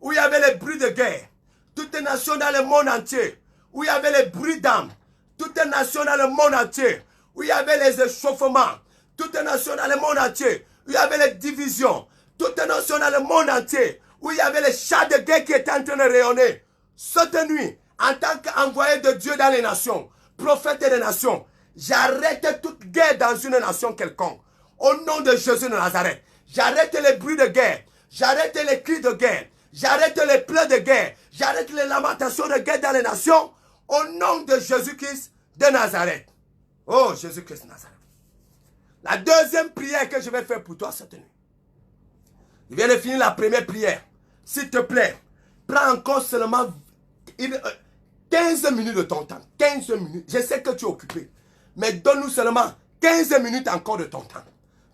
où il y avait les bruits de guerre. Toutes les nations dans le monde entier où il y avait les bruits d'armes. Toutes les nations dans le monde entier où il y avait les échauffements. Toutes les nations dans le monde entier où il y avait les divisions, toutes les nations dans le monde entier, où il y avait les chars de guerre qui étaient en train de rayonner. Cette nuit, en tant qu'envoyé de Dieu dans les nations, prophète des nations, j'arrête toute guerre dans une nation quelconque. Au nom de Jésus de Nazareth, j'arrête les bruits de guerre, j'arrête les cris de guerre, j'arrête les pleurs de guerre, j'arrête les lamentations de guerre dans les nations, au nom de Jésus-Christ de Nazareth. Oh, Jésus-Christ de Nazareth. La deuxième prière que je vais faire pour toi cette nuit. Je viens de finir la première prière. S'il te plaît, prends encore seulement 15 minutes de ton temps. 15 minutes. Je sais que tu es occupé. Mais donne-nous seulement 15 minutes encore de ton temps.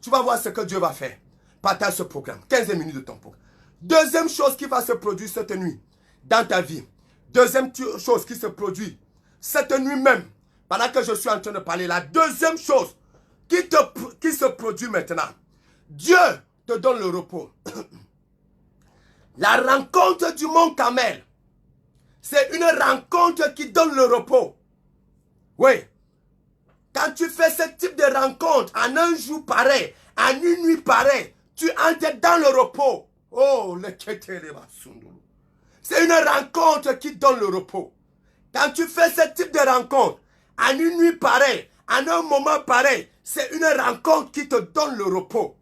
Tu vas voir ce que Dieu va faire. Partage ce programme. 15 minutes de ton programme. Deuxième chose qui va se produire cette nuit dans ta vie. Deuxième chose qui se produit cette nuit même, pendant que je suis en train de parler. La deuxième chose qui se produit maintenant. Dieu te donne le repos. La rencontre du mont Carmel, c'est une rencontre qui donne le repos. Oui. Quand tu fais ce type de rencontre en un jour pareil, en une nuit pareille, tu entres dans le repos. Oh, c'est une rencontre qui donne le repos. Quand tu fais ce type de rencontre en une nuit pareille, en un moment pareil, c'est une rencontre qui te donne le repos.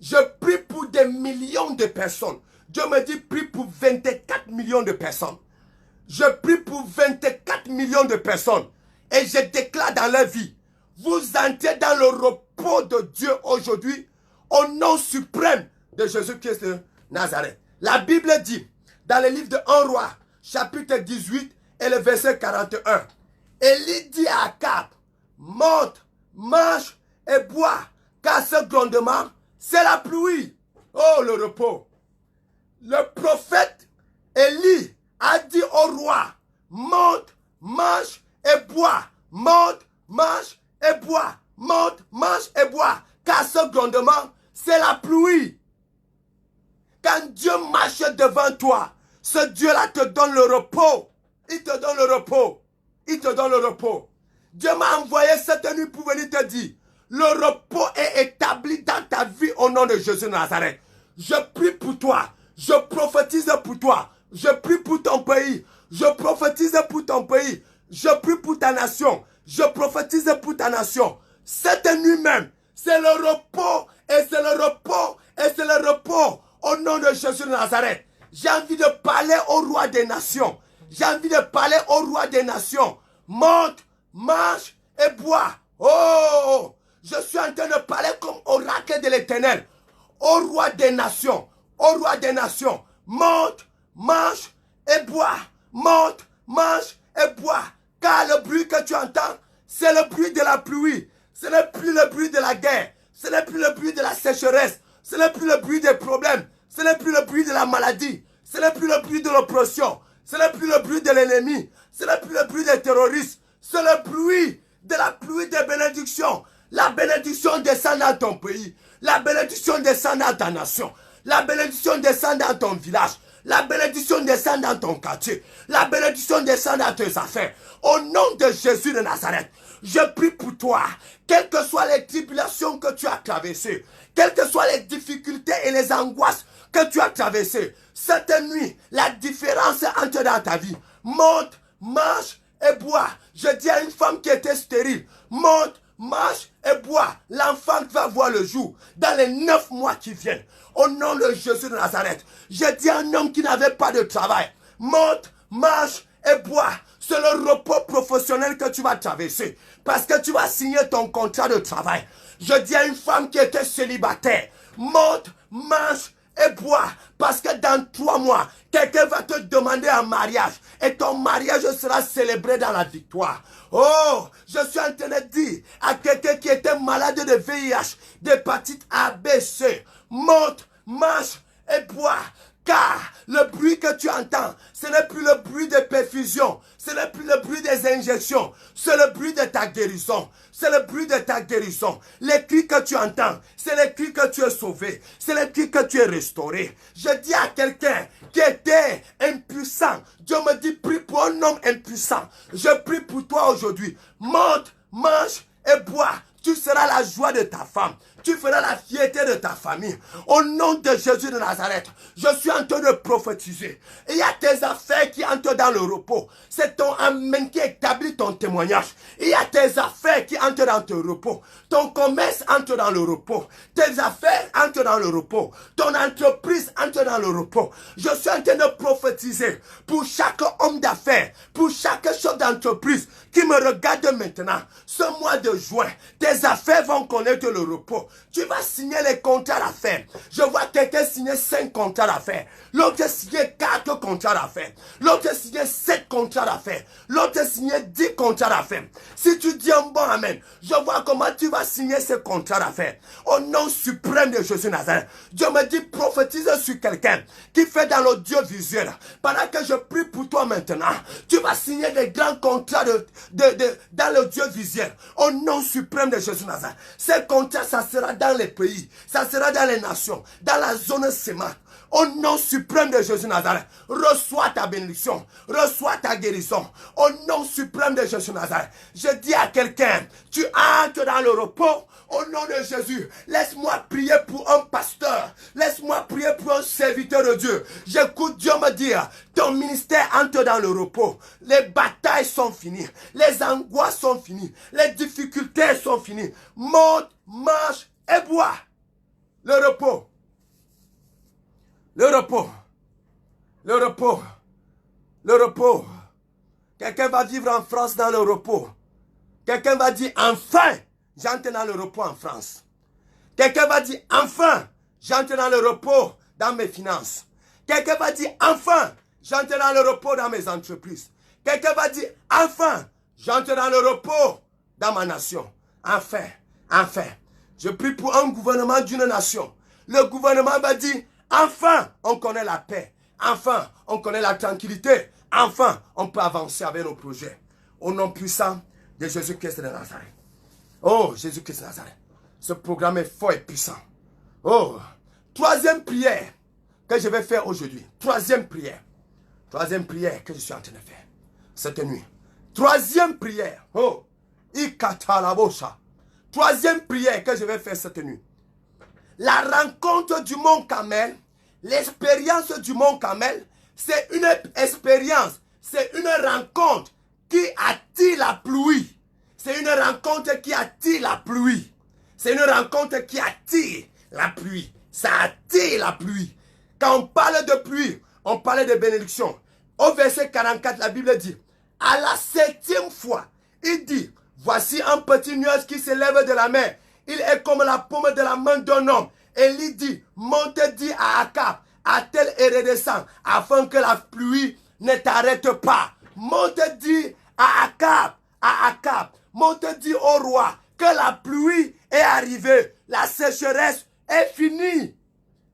Je prie pour des millions de personnes. Dieu me dit, prie pour 24 millions de personnes. Je prie pour 24 millions de personnes. Et je déclare dans leur vie, vous entrez dans le repos de Dieu aujourd'hui, au nom suprême de Jésus-Christ de Nazareth. La Bible dit, dans le livre de 1 roi, chapitre 18 et le verset 41, Élie dit à Akab, monte, mange et bois, car ce grondement, c'est la pluie. Oh, le repos. Le prophète Élie a dit au roi, monte, mange et bois, monte, mange et bois, monte, mange et bois, car ce grondement, c'est la pluie. Quand Dieu marche devant toi, ce Dieu-là te donne le repos. Il te donne le repos. Il te donne le repos. Dieu m'a envoyé cette nuit pour venir te dire, le repos est établi dans ta vie au nom de Jésus de Nazareth. Je prie pour toi. Je prophétise pour toi. Je prie pour ton pays. Je prophétise pour ton pays. Je prie pour ta nation. Je prophétise pour ta nation. Cette nuit même, c'est le repos et c'est le repos et c'est le repos au nom de Jésus de Nazareth. J'ai envie de parler au roi des nations. J'ai envie de parler au roi des nations. Monte, mange et bois. Oh, je suis en train de parler comme oracle de l'Éternel. Au roi des nations. Au roi des nations. Monte, mange et bois. Monte, mange et bois. Car le bruit que tu entends, c'est le bruit de la pluie. Ce n'est plus le bruit de la guerre. Ce n'est plus le bruit de la sécheresse. Ce n'est plus le bruit des problèmes. Ce n'est plus le bruit de la maladie. Ce n'est plus le bruit de l'oppression. Ce n'est plus le bruit de l'ennemi. Ce n'est plus le bruit des terroristes. C'est le bruit de la pluie des bénédictions. La bénédiction descend dans ton pays. La bénédiction descend dans ta nation. La bénédiction descend dans ton village. La bénédiction descend dans ton quartier. La bénédiction descend dans tes affaires. Au nom de Jésus de Nazareth, je prie pour toi. Quelles que soient les tribulations que tu as traversées, quelles que soient les difficultés et les angoisses que tu as traversées, cette nuit, la différence entre dans ta vie. Monte, mange et bois. Je dis à une femme qui était stérile, monte, mange et bois. L'enfant va voir le jour dans les 9 mois qui viennent. Au nom de Jésus de Nazareth, je dis à un homme qui n'avait pas de travail, monte, mange et bois. C'est le repos professionnel que tu vas traverser. Parce que tu vas signer ton contrat de travail. Je dis à une femme qui était célibataire, monte, mange et bois. Parce que dans 3 mois, quelqu'un va te demander un mariage. Et ton mariage sera célébré dans la victoire. Oh, je suis en train de dire à quelqu'un qui était malade de VIH, d'hépatite A, B, C, monte, mange et bois. Car le bruit que tu entends, ce n'est plus le bruit des perfusions, ce n'est plus le bruit des injections, c'est le bruit de ta guérison. C'est le bruit de ta guérison. Les cris que tu entends, c'est les cris que tu es sauvé, c'est les cris que tu es restauré. Je dis à quelqu'un qui était impuissant, Dieu me dit, prie pour un homme impuissant. Je prie pour toi aujourd'hui. Monte, mange et bois. Tu seras la joie de ta femme. tu feras la fierté de ta famille. Au nom de Jésus de Nazareth, je suis en train de prophétiser. Il y a tes affaires qui entrent dans le repos. C'est ton amen qui établit ton témoignage. Il y a tes affaires qui entrent dans ton repos. Ton commerce entre dans le repos. Tes affaires entrent dans le repos. Ton entreprise entre dans le repos. Je suis en train de prophétiser pour chaque homme d'affaires, pour chaque chef d'entreprise qui me regarde maintenant. Ce mois de juin, tes affaires vont connaître le repos. Tu vas signer les contrats d'affaires. Je vois quelqu'un signer 5 contrats d'affaires. L'autre signer 4 contrats d'affaires. L'autre signer 7 contrats d'affaires. L'autre signer 10 contrats d'affaires. Si tu dis un bon amen, je vois comment tu vas signer ces contrats d'affaires. Au nom suprême de Jésus Nazareth, Dieu me dit prophétise sur quelqu'un qui fait dans l'audiovisuel. Pendant que je prie pour toi maintenant, tu vas signer des grands contrats dans l'audiovisuel. Au nom suprême de Jésus Nazareth. Ces contrats, ça sera dans les pays, ça sera dans les nations, dans la zone SEMA. Au nom suprême de Jésus Nazareth, reçois ta bénédiction, reçois ta guérison. Au nom suprême de Jésus Nazareth, je dis à quelqu'un, tu entres dans le repos. Au nom de Jésus, laisse-moi prier pour un pasteur. Laisse-moi prier pour un serviteur de Dieu. J'écoute Dieu me dire, ton ministère entre dans le repos. Les batailles sont finies. Les angoisses sont finies. Les difficultés sont finies. Monte, marche et bois. Le repos. Le repos. Le repos. Le repos. Quelqu'un va vivre en France dans le repos. Quelqu'un va dire, enfin, j'entre dans le repos en France. Quelqu'un va dire, enfin, j'entre dans le repos dans mes finances. Quelqu'un va dire, enfin, j'entre dans le repos dans mes entreprises. Quelqu'un va dire, enfin, j'entre dans le repos dans ma nation. Enfin, enfin, je prie pour un gouvernement d'une nation. Le gouvernement va dire, enfin, on connaît la paix. Enfin, on connaît la tranquillité. Enfin, on peut avancer avec nos projets. Au nom puissant de Jésus-Christ de Nazareth. Oh, Jésus-Christ de Nazareth. Ce programme est fort et puissant. Oh, troisième prière que je vais faire aujourd'hui. Troisième prière. Troisième prière que je suis en train de faire cette nuit. Troisième prière. Oh, Ikatalabosha. Troisième prière que je vais faire cette nuit. La rencontre du mont Carmel, l'expérience du mont Carmel, c'est une expérience, c'est une rencontre qui attire la pluie. C'est une rencontre qui attire la pluie. C'est une rencontre qui attire la pluie. Ça attire la pluie. Quand on parle de pluie, on parle de bénédiction. Au verset 44, la Bible dit, à la 7e fois, il dit, voici un petit nuage qui s'élève de la mer. Il est comme la paume de la main d'un homme. Et il dit, monte, dit à Akab, attelle et redescend, afin que la pluie ne t'arrête pas. Monte, dit à Akab, monte, dit au roi, que la pluie est arrivée. La sécheresse est finie.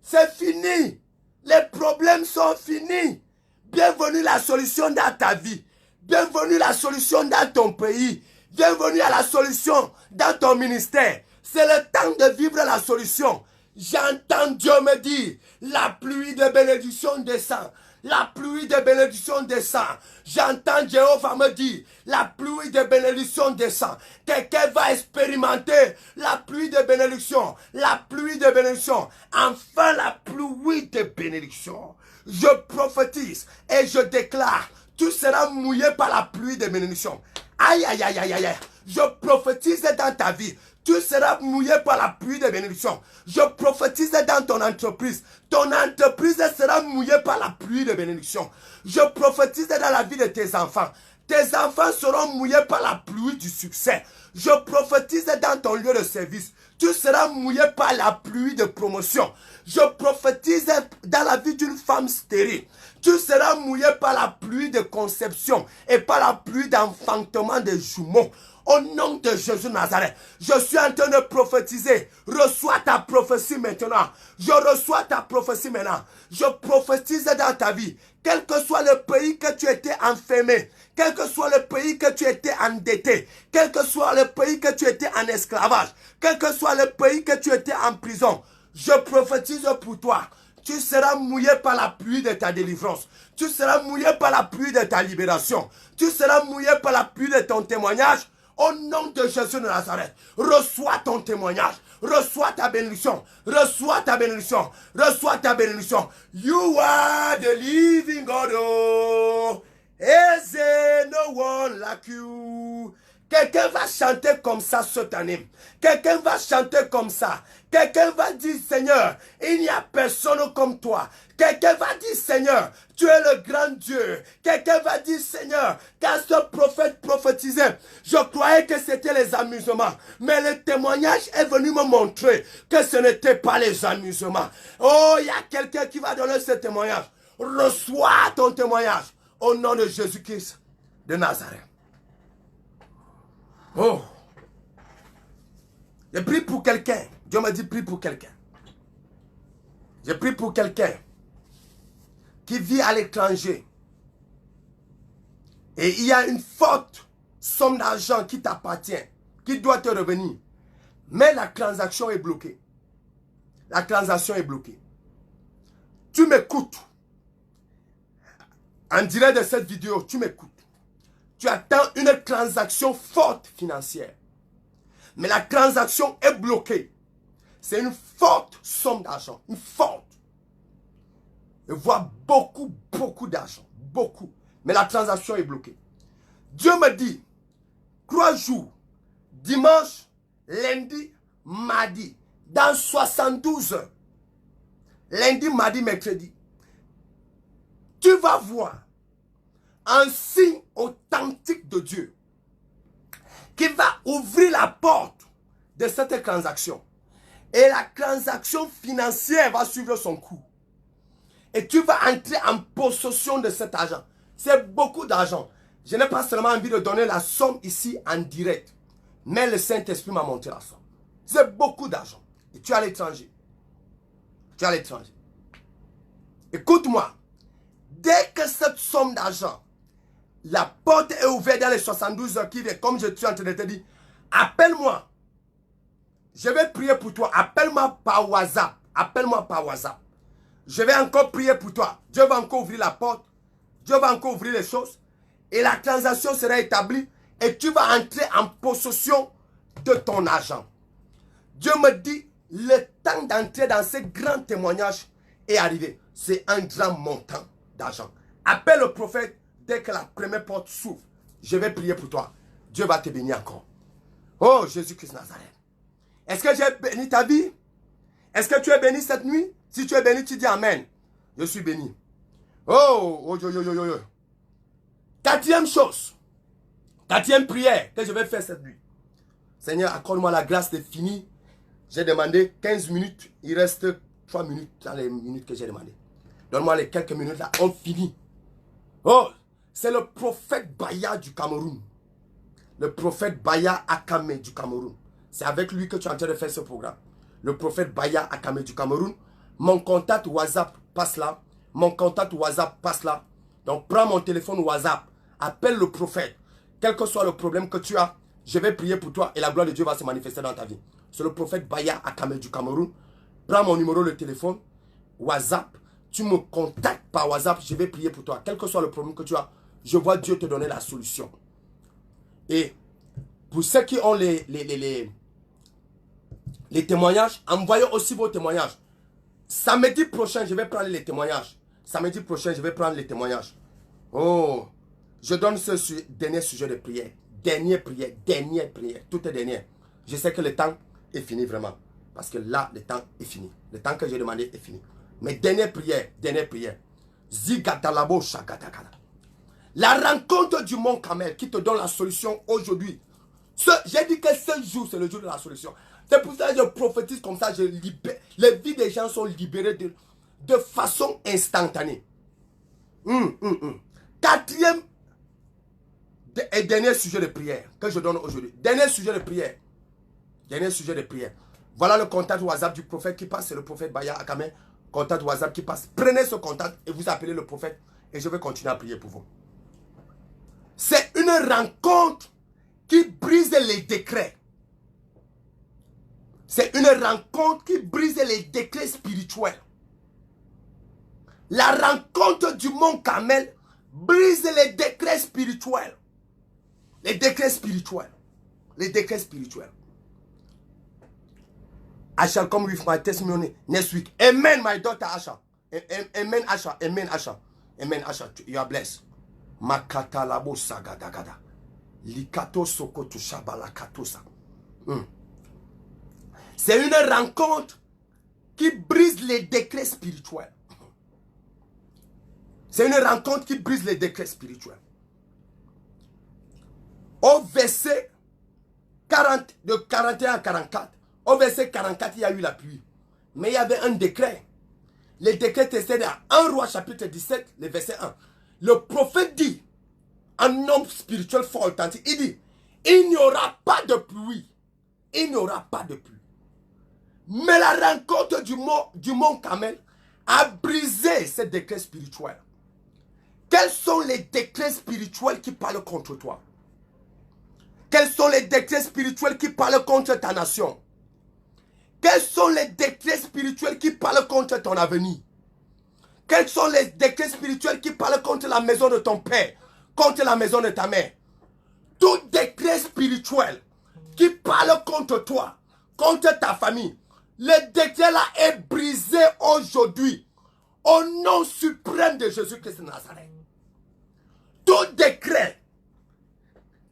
C'est fini. Les problèmes sont finis. Bienvenue la solution dans ta vie. Bienvenue la solution dans ton pays. Bienvenue à la solution dans ton ministère. C'est le temps de vivre la solution. J'entends Dieu me dire, la pluie de bénédiction descend. La pluie de bénédiction descend. J'entends Jéhovah me dire, la pluie de bénédiction descend. Quelqu'un va expérimenter la pluie de bénédiction. La pluie de bénédiction. Enfin la pluie de bénédiction. Je prophétise et je déclare, tu seras mouillé par la pluie de bénédiction. Aïe, aïe, aïe, aïe, aïe. Je prophétise dans ta vie. Tu seras mouillé par la pluie de bénédiction. Je prophétise dans ton entreprise. Ton entreprise sera mouillée par la pluie de bénédiction. Je prophétise dans la vie de tes enfants. Tes enfants seront mouillés par la pluie du succès. Je prophétise dans ton lieu de service. Tu seras mouillé par la pluie de promotion. Je prophétise dans la vie d'une femme stérile. Tu seras mouillé par la pluie de conception et par la pluie d'enfantement des jumeaux. Au nom de Jésus Nazareth, je suis en train de prophétiser. Reçois ta prophétie maintenant. Je reçois ta prophétie maintenant. Je prophétise dans ta vie. Quel que soit le pays que tu étais enfermé, quel que soit le pays que tu étais endetté, quel que soit le pays que tu étais en esclavage, quel que soit le pays que tu étais en prison, je prophétise pour toi. Tu seras mouillé par la pluie de ta délivrance. Tu seras mouillé par la pluie de ta libération. Tu seras mouillé par la pluie de ton témoignage. Au nom de Jésus de Nazareth, reçois ton témoignage. reçois ta bénédiction, reçois ta bénédiction, reçois ta bénédiction. You are the living God, oh, is there no one like you? Quelqu'un va chanter comme ça cette année. Quelqu'un va chanter comme ça. Quelqu'un va dire, Seigneur, il n'y a personne comme toi. Quelqu'un va dire, Seigneur, tu es le grand Dieu. Quelqu'un va dire, Seigneur, quand ce prophète prophétisait, je croyais que c'était les amusements. Mais le témoignage est venu me montrer que ce n'était pas les amusements. Oh, il y a quelqu'un qui va donner ce témoignage. Reçois ton témoignage au nom de Jésus-Christ de Nazareth. Oh, j'ai pris pour quelqu'un. Dieu m'a dit, prie pour quelqu'un. J'ai pris pour quelqu'un qui vit à l'étranger. Et il y a une forte somme d'argent qui t'appartient, qui doit te revenir. Mais la transaction est bloquée. La transaction est bloquée. Tu m'écoutes. En direct de cette vidéo, tu m'écoutes. Tu attends une transaction forte financière. Mais la transaction est bloquée. C'est une forte somme d'argent. Une forte. Je vois beaucoup d'argent. Beaucoup. Mais la transaction est bloquée. Dieu me dit, 3 jours, dimanche, lundi, mardi, dans 72 heures, lundi, mardi, mercredi, tu vas voir un signe authentique de Dieu qui va ouvrir la porte de cette transaction. Et la transaction financière va suivre son cours. Et tu vas entrer en possession de cet argent. C'est beaucoup d'argent. Je n'ai pas seulement envie de donner la somme ici en direct. Mais le Saint-Esprit m'a montré la somme. C'est beaucoup d'argent. Et tu es à l'étranger. Tu es à l'étranger. Écoute-moi. Dès que cette somme d'argent, la porte est ouverte dans les 72 heures qui viennent, comme je suis en train de te dire, appelle-moi. Je vais prier pour toi. Appelle-moi par WhatsApp. Appelle-moi par WhatsApp. Je vais encore prier pour toi. Dieu va encore ouvrir la porte. Dieu va encore ouvrir les choses. Et la transaction sera établie. Et tu vas entrer en possession de ton argent. Dieu me dit, le temps d'entrer dans ce grand témoignage est arrivé. C'est un grand montant d'argent. Appelle le prophète dès que la première porte s'ouvre. Je vais prier pour toi. Dieu va te bénir encore. Oh, Jésus-Christ Nazareth. Est-ce que j'ai béni ta vie? Est-ce que tu es béni cette nuit? Si tu es béni, tu dis Amen. Je suis béni. Oh, yo. Quatrième chose. Quatrième prière que je vais faire cette nuit. Seigneur, accorde-moi la grâce de finir. J'ai demandé 15 minutes. Il reste 3 minutes dans les minutes que j'ai demandé. Donne-moi les quelques minutes là. On finit. Oh, c'est le prophète Baya du Cameroun. Le prophète Baya Akame du Cameroun. C'est avec lui que tu es en train de faire ce programme. Le prophète Baya Akame du Cameroun. Mon contact WhatsApp passe là. Mon contact WhatsApp passe là. Donc prends mon téléphone WhatsApp. Appelle le prophète. Quel que soit le problème que tu as, je vais prier pour toi et la gloire de Dieu va se manifester dans ta vie. C'est le prophète Baya Akame du Cameroun. Prends mon numéro de téléphone, WhatsApp. Tu me contactes par WhatsApp, je vais prier pour toi. Quel que soit le problème que tu as, je vois Dieu te donner la solution. Et pour ceux qui ont les témoignages, envoyez aussi vos témoignages. Samedi prochain, je vais prendre les témoignages. Samedi prochain, je vais prendre les témoignages. Oh, je donne ce dernier sujet de prière. Dernière prière. Tout est dernier. Je sais que le temps est fini vraiment. Parce que là, le temps est fini. Le temps que j'ai demandé est fini. Mais dernière prière. Zigatalabo shagatakala. La rencontre du mont Carmel qui te donne la solution aujourd'hui. J'ai dit que ce jour, c'est le jour de la solution. C'est pour ça que je prophétise comme ça. Les vies des gens sont libérées de façon instantanée. Quatrième et dernier sujet de prière que je donne aujourd'hui. Dernier sujet de prière. Voilà le contact WhatsApp du prophète qui passe. C'est le prophète Baya Akame. Contact WhatsApp qui passe. Prenez ce contact et vous appelez le prophète. Et je vais continuer à prier pour vous. C'est une rencontre qui brise les décrets. C'est une rencontre qui brise les décrets spirituels. La rencontre du mont Carmel brise les décrets spirituels. Les décrets spirituels. I shall come with my testimony next week. Amen, my daughter Asha. Amen, Asha. Amen, Asha. Amen, Asha. You are blessed. Makata labo sagadagada. Likato sokoto shabalakatosa. C'est une rencontre qui brise les décrets spirituels. C'est une rencontre qui brise les décrets spirituels. Au verset 40, de 41 à 44, au verset 44, il y a eu la pluie. Mais il y avait un décret. Le décret était dans 1 Roi chapitre 17, le verset 1. Le prophète dit, un homme spirituel fort authentique, il dit, il n'y aura pas de pluie. Il n'y aura pas de pluie. Mais la rencontre du mont Carmel a brisé ce décret spirituel. Quels sont les décrets spirituels qui parlent contre toi? Quels sont les décrets spirituels qui parlent contre ta nation? Quels sont les décrets spirituels qui parlent contre ton avenir? Quels sont les décrets spirituels qui parlent contre la maison de ton père, contre la maison de ta mère? Tout décret spirituel qui parle contre toi, contre ta famille, le décret là est brisé aujourd'hui au nom suprême de Jésus-Christ de Nazareth. Tout décret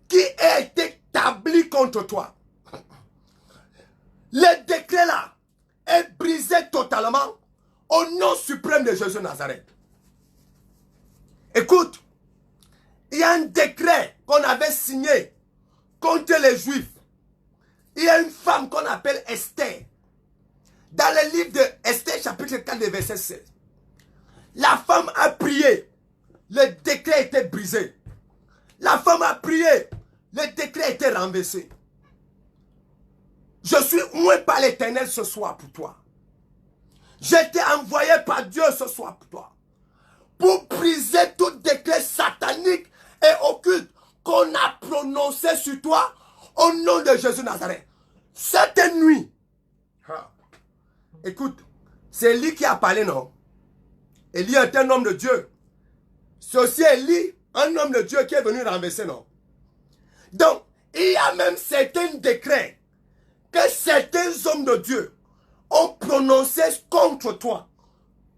qui est établi contre toi, le décret là est brisé totalement au nom suprême de Jésus de Nazareth. Écoute, il y a un décret qu'on avait signé contre les Juifs. Il y a une femme qu'on appelle Esther. Dans le livre de Esther chapitre 4 verset 16. La femme a prié. Le décret était brisé. La femme a prié. Le décret était renversé. Je suis oint par l'Éternel ce soir pour toi. J'ai été envoyé par Dieu ce soir pour toi. Pour briser tout décret satanique et occulte qu'on a prononcé sur toi au nom de Jésus Nazareth. Cette nuit, écoute, c'est Élie qui a parlé, non? Élie est un homme de Dieu. C'est aussi Élie, un homme de Dieu qui est venu renverser, non? Donc, il y a même certains décrets que certains hommes de Dieu ont prononcé contre toi,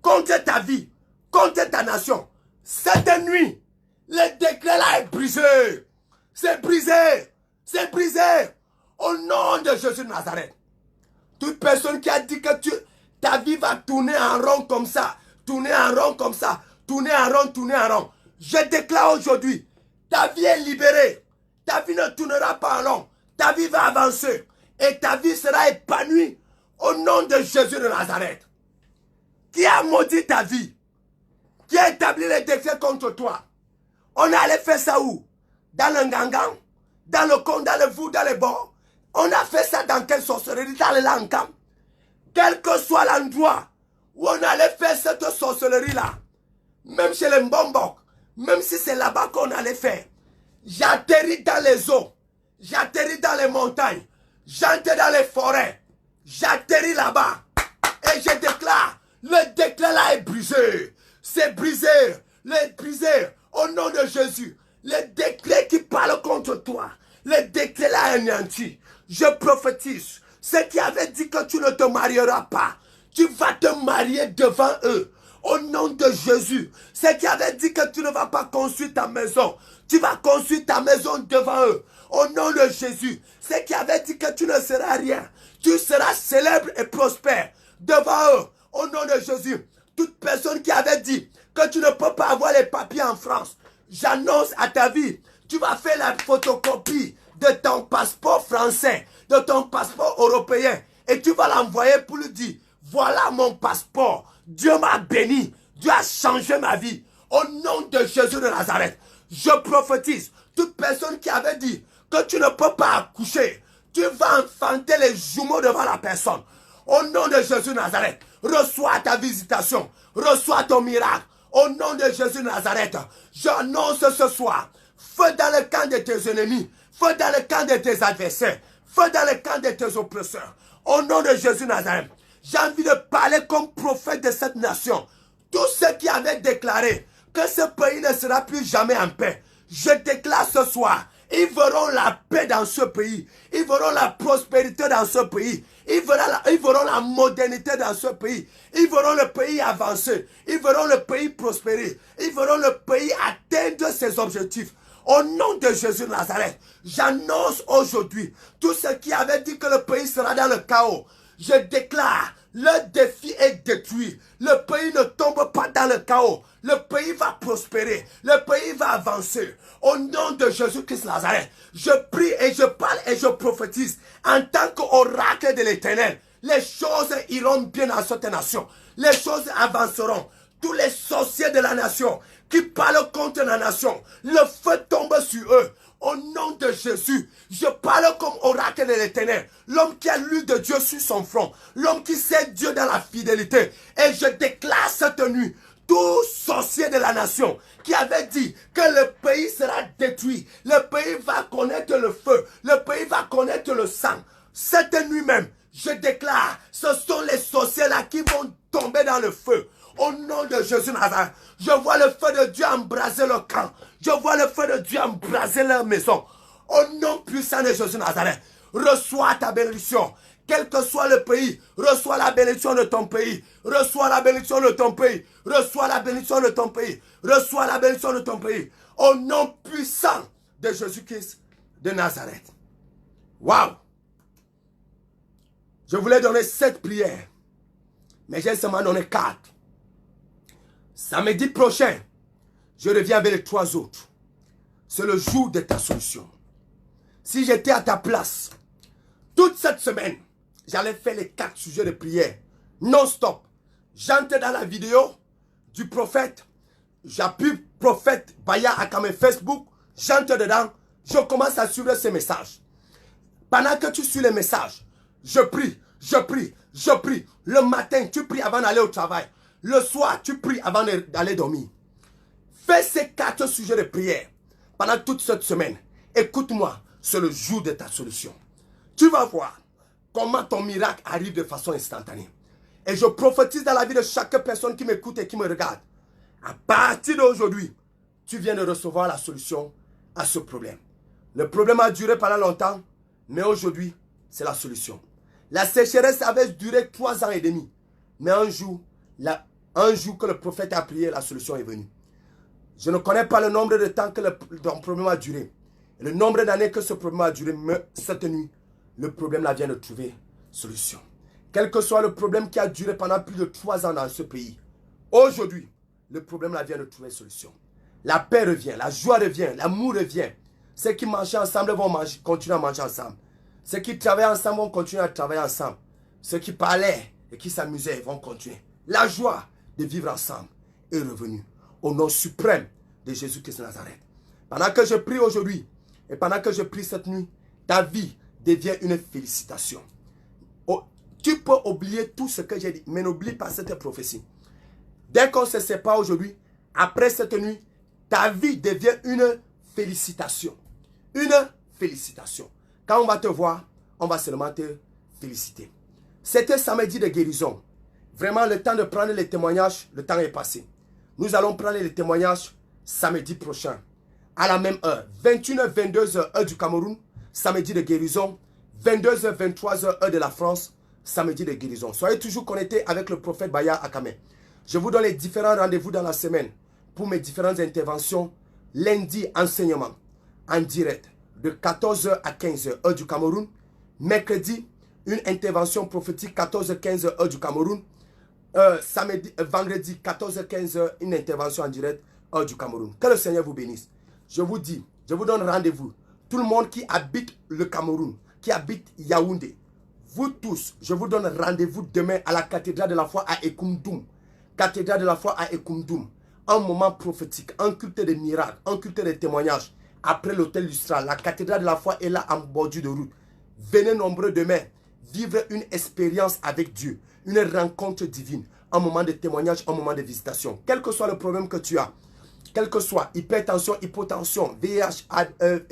contre ta vie, contre ta nation. Cette nuit, le décret là est brisé. C'est brisé. C'est brisé. Au nom de Jésus de Nazareth. Toute personne qui a dit que ta vie va tourner en rond comme ça, tourner en rond comme ça, tourner en rond, tourner en rond. Je déclare aujourd'hui, ta vie est libérée. Ta vie ne tournera pas en rond. Ta vie va avancer. Et ta vie sera épanouie au nom de Jésus de Nazareth. Qui a maudit ta vie? Qui a établi les décrets contre toi? On allait faire ça où? Dans le gangan? Dans le con, dans le fou, dans les bords? On a fait ça dans quelle sorcellerie? Dans le lancam? Quel que soit l'endroit où on allait faire cette sorcellerie-là, même chez les Mbombok, même si c'est là-bas qu'on allait faire, j'atterris dans les eaux, j'atterris dans les montagnes, j'entre dans les forêts, j'atterris là-bas et je déclare, le décret là est brisé. C'est brisé, le brisé au nom de Jésus. Le décret qui parle contre toi, le décret là est anéanti. Je prophétise, ceux qui avaient dit que tu ne te marieras pas, tu vas te marier devant eux. Au nom de Jésus, ceux qui avaient dit que tu ne vas pas construire ta maison, tu vas construire ta maison devant eux. Au nom de Jésus, ceux qui avaient dit que tu ne seras rien, tu seras célèbre et prospère devant eux. Au nom de Jésus, toute personne qui avait dit que tu ne peux pas avoir les papiers en France, j'annonce à ta vie, tu vas faire la photocopie de ton passeport français, de ton passeport européen, et tu vas l'envoyer pour lui dire, voilà mon passeport, Dieu m'a béni, Dieu a changé ma vie. Au nom de Jésus de Nazareth, je prophétise, toute personne qui avait dit que tu ne peux pas accoucher, tu vas enfanter les jumeaux devant la personne. Au nom de Jésus de Nazareth, reçois ta visitation, reçois ton miracle. Au nom de Jésus de Nazareth, j'annonce ce soir, feu dans le camp de tes ennemis, feu dans le camp de tes adversaires, feu dans le camp de tes oppresseurs. Au nom de Jésus de Nazareth, j'ai envie de parler comme prophète de cette nation. Tous ceux qui avaient déclaré que ce pays ne sera plus jamais en paix, je déclare ce soir, Ils verront la paix dans ce pays. Ils verront la prospérité dans ce pays. Ils verront la modernité dans ce pays. Ils verront le pays avancer. Ils verront le pays prospérer. Ils verront le pays atteindre ses objectifs. Au nom de Jésus de Nazareth, j'annonce aujourd'hui tout ce qui avait dit que le pays sera dans le chaos. Je déclare, le défi est détruit. Le pays ne tombe pas dans le chaos. Le pays va prospérer. Le pays va avancer. Au nom de Jésus-Christ Nazareth, je prie et je parle et je prophétise en tant qu'oracle de l'Éternel. Les choses iront bien dans cette nation. Les choses avanceront. Tous les sorciers de la nation qui parlent contre la nation, le feu tombe sur eux. Au nom de Jésus, je parle comme oracle de l'Éternel. L'homme qui a lu de Dieu sur son front. L'homme qui sait Dieu dans la fidélité. Et je déclare cette nuit, tout sorcier de la nation qui avait dit que le pays sera détruit. Le pays va connaître le feu. Le pays va connaître le sang. Cette nuit même, je déclare, ce sont les sorciers là qui vont tomber dans le feu. Au nom de Jésus Nazareth, je vois le feu de Dieu embraser leur camp. Je vois le feu de Dieu embraser leur maison. Au nom puissant de Jésus Nazareth, reçois ta bénédiction. Quel que soit le pays, reçois la bénédiction de ton pays. Reçois la bénédiction de ton pays. Reçois la bénédiction de ton pays. Reçois la bénédiction de ton pays. Au nom puissant de Jésus-Christ de Nazareth. Waouh! Je voulais donner 7 prières, mais j'ai seulement donné 4. Samedi prochain, je reviens avec les 3 autres. C'est le jour de ta solution. Si j'étais à ta place, toute cette semaine, j'allais faire les 4 sujets de prière non-stop. J'entre dans la vidéo du prophète. J'appuie prophète Baya Akame Facebook. J'entre dedans. Je commence à suivre ces messages. Pendant que tu suis les messages, je prie, je prie, je prie. Le matin, tu pries avant d'aller au travail. Le soir, tu pries avant d'aller dormir. Fais ces 4 sujets de prière pendant toute cette semaine. Écoute-moi, c'est le jour de ta solution. Tu vas voir comment ton miracle arrive de façon instantanée. Et je prophétise dans la vie de chaque personne qui m'écoute et qui me regarde. À partir d'aujourd'hui, tu viens de recevoir la solution à ce problème. Le problème a duré pendant longtemps, mais aujourd'hui, c'est la solution. La sécheresse avait duré 3 ans et demi. Mais un jour que le prophète a prié, la solution est venue. Je ne connais pas le nombre de temps que ton problème a duré. Et le nombre d'années que ce problème a duré, mais cette nuit, le problème là vient de trouver solution. Quel que soit le problème qui a duré pendant plus de 3 ans dans ce pays, aujourd'hui, le problème là vient de trouver solution. La paix revient, la joie revient, l'amour revient. Ceux qui mangeaient ensemble vont continuer à manger ensemble. Ceux qui travaillaient ensemble vont continuer à travailler ensemble. Ceux qui parlaient et qui s'amusaient vont continuer. La joie de vivre ensemble est revenue au nom suprême de Jésus-Christ de Nazareth. Pendant que je prie aujourd'hui et pendant que je prie cette nuit, ta vie devient une félicitation. Oh, tu peux oublier tout ce que j'ai dit, mais n'oublie pas cette prophétie. Dès qu'on se sépare aujourd'hui, après cette nuit, ta vie devient une félicitation. Une félicitation. Quand on va te voir, on va seulement te féliciter. C'était samedi de guérison. Vraiment, le temps de prendre les témoignages, le temps est passé. Nous allons prendre les témoignages samedi prochain. À la même heure. 21h, 22h, heure du Cameroun. Samedi de guérison. 22h, 23h, heure de la France. Samedi de guérison. Soyez toujours connectés avec le prophète Baya Akame. Je vous donne les différents rendez-vous dans la semaine pour mes différentes interventions. Lundi, enseignement en direct de 14h à 15h, heure du Cameroun. Mercredi, une intervention prophétique 14h-15h, heure du Cameroun. Vendredi, 14h-15h, une intervention en direct, heure du Cameroun. Que le Seigneur vous bénisse. Je vous dis, je vous donne rendez-vous. Tout le monde qui habite le Cameroun, qui habite Yaoundé, vous tous, je vous donne rendez-vous demain à la cathédrale de la foi à Ekoumdoum. Cathédrale de la foi à Ekoumdoum. Un moment prophétique, un culte de miracles, un culte de témoignages. Après l'hôtel Lustral, la cathédrale de la foi est là en bordure de route. Venez nombreux demain, vivre une expérience avec Dieu, une rencontre divine, un moment de témoignage, un moment de visitation. Quel que soit le problème que tu as, quel que soit hypertension, hypotension, VIH,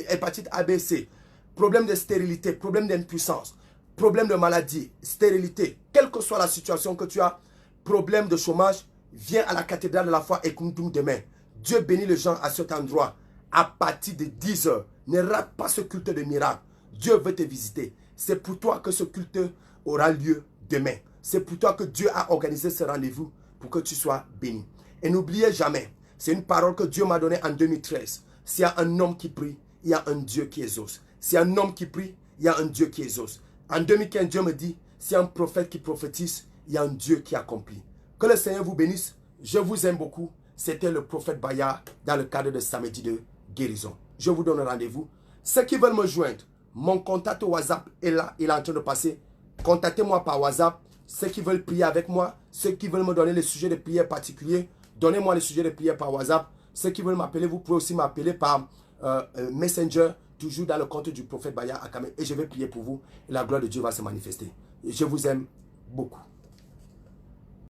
hépatite ABC, problème de stérilité, problème d'impuissance, problème de maladie, stérilité, quelle que soit la situation que tu as, problème de chômage, viens à la cathédrale de la foi et Koumdoum demain. Dieu bénit les gens à cet endroit à partir de 10h, Ne rate pas ce culte de miracle. Dieu veut te visiter. C'est pour toi que ce culte aura lieu demain. C'est pour toi que Dieu a organisé ce rendez-vous pour que tu sois béni. Et n'oubliez jamais, c'est une parole que Dieu m'a donnée en 2013. S'il y a un homme qui prie, il y a un Dieu qui exauce. S'il y a un homme qui prie, il y a un Dieu qui exauce. En 2015, Dieu me dit, s'il y a un prophète qui prophétise, il y a un Dieu qui accomplit. Que le Seigneur vous bénisse. Je vous aime beaucoup. C'était le prophète Bayard dans le cadre de samedi de guérison. Je vous donne rendez-vous. Ceux qui veulent me joindre, mon contact au WhatsApp est là, il est en train de passer. Contactez-moi par WhatsApp. Ceux qui veulent prier avec moi, ceux qui veulent me donner les sujets de prière particuliers, donnez-moi les sujets de prière par WhatsApp. Ceux qui veulent m'appeler, vous pouvez aussi m'appeler par Messenger, toujours dans le compte du prophète Bayard Akame. Et je vais prier pour vous. Et la gloire de Dieu va se manifester. Et je vous aime beaucoup.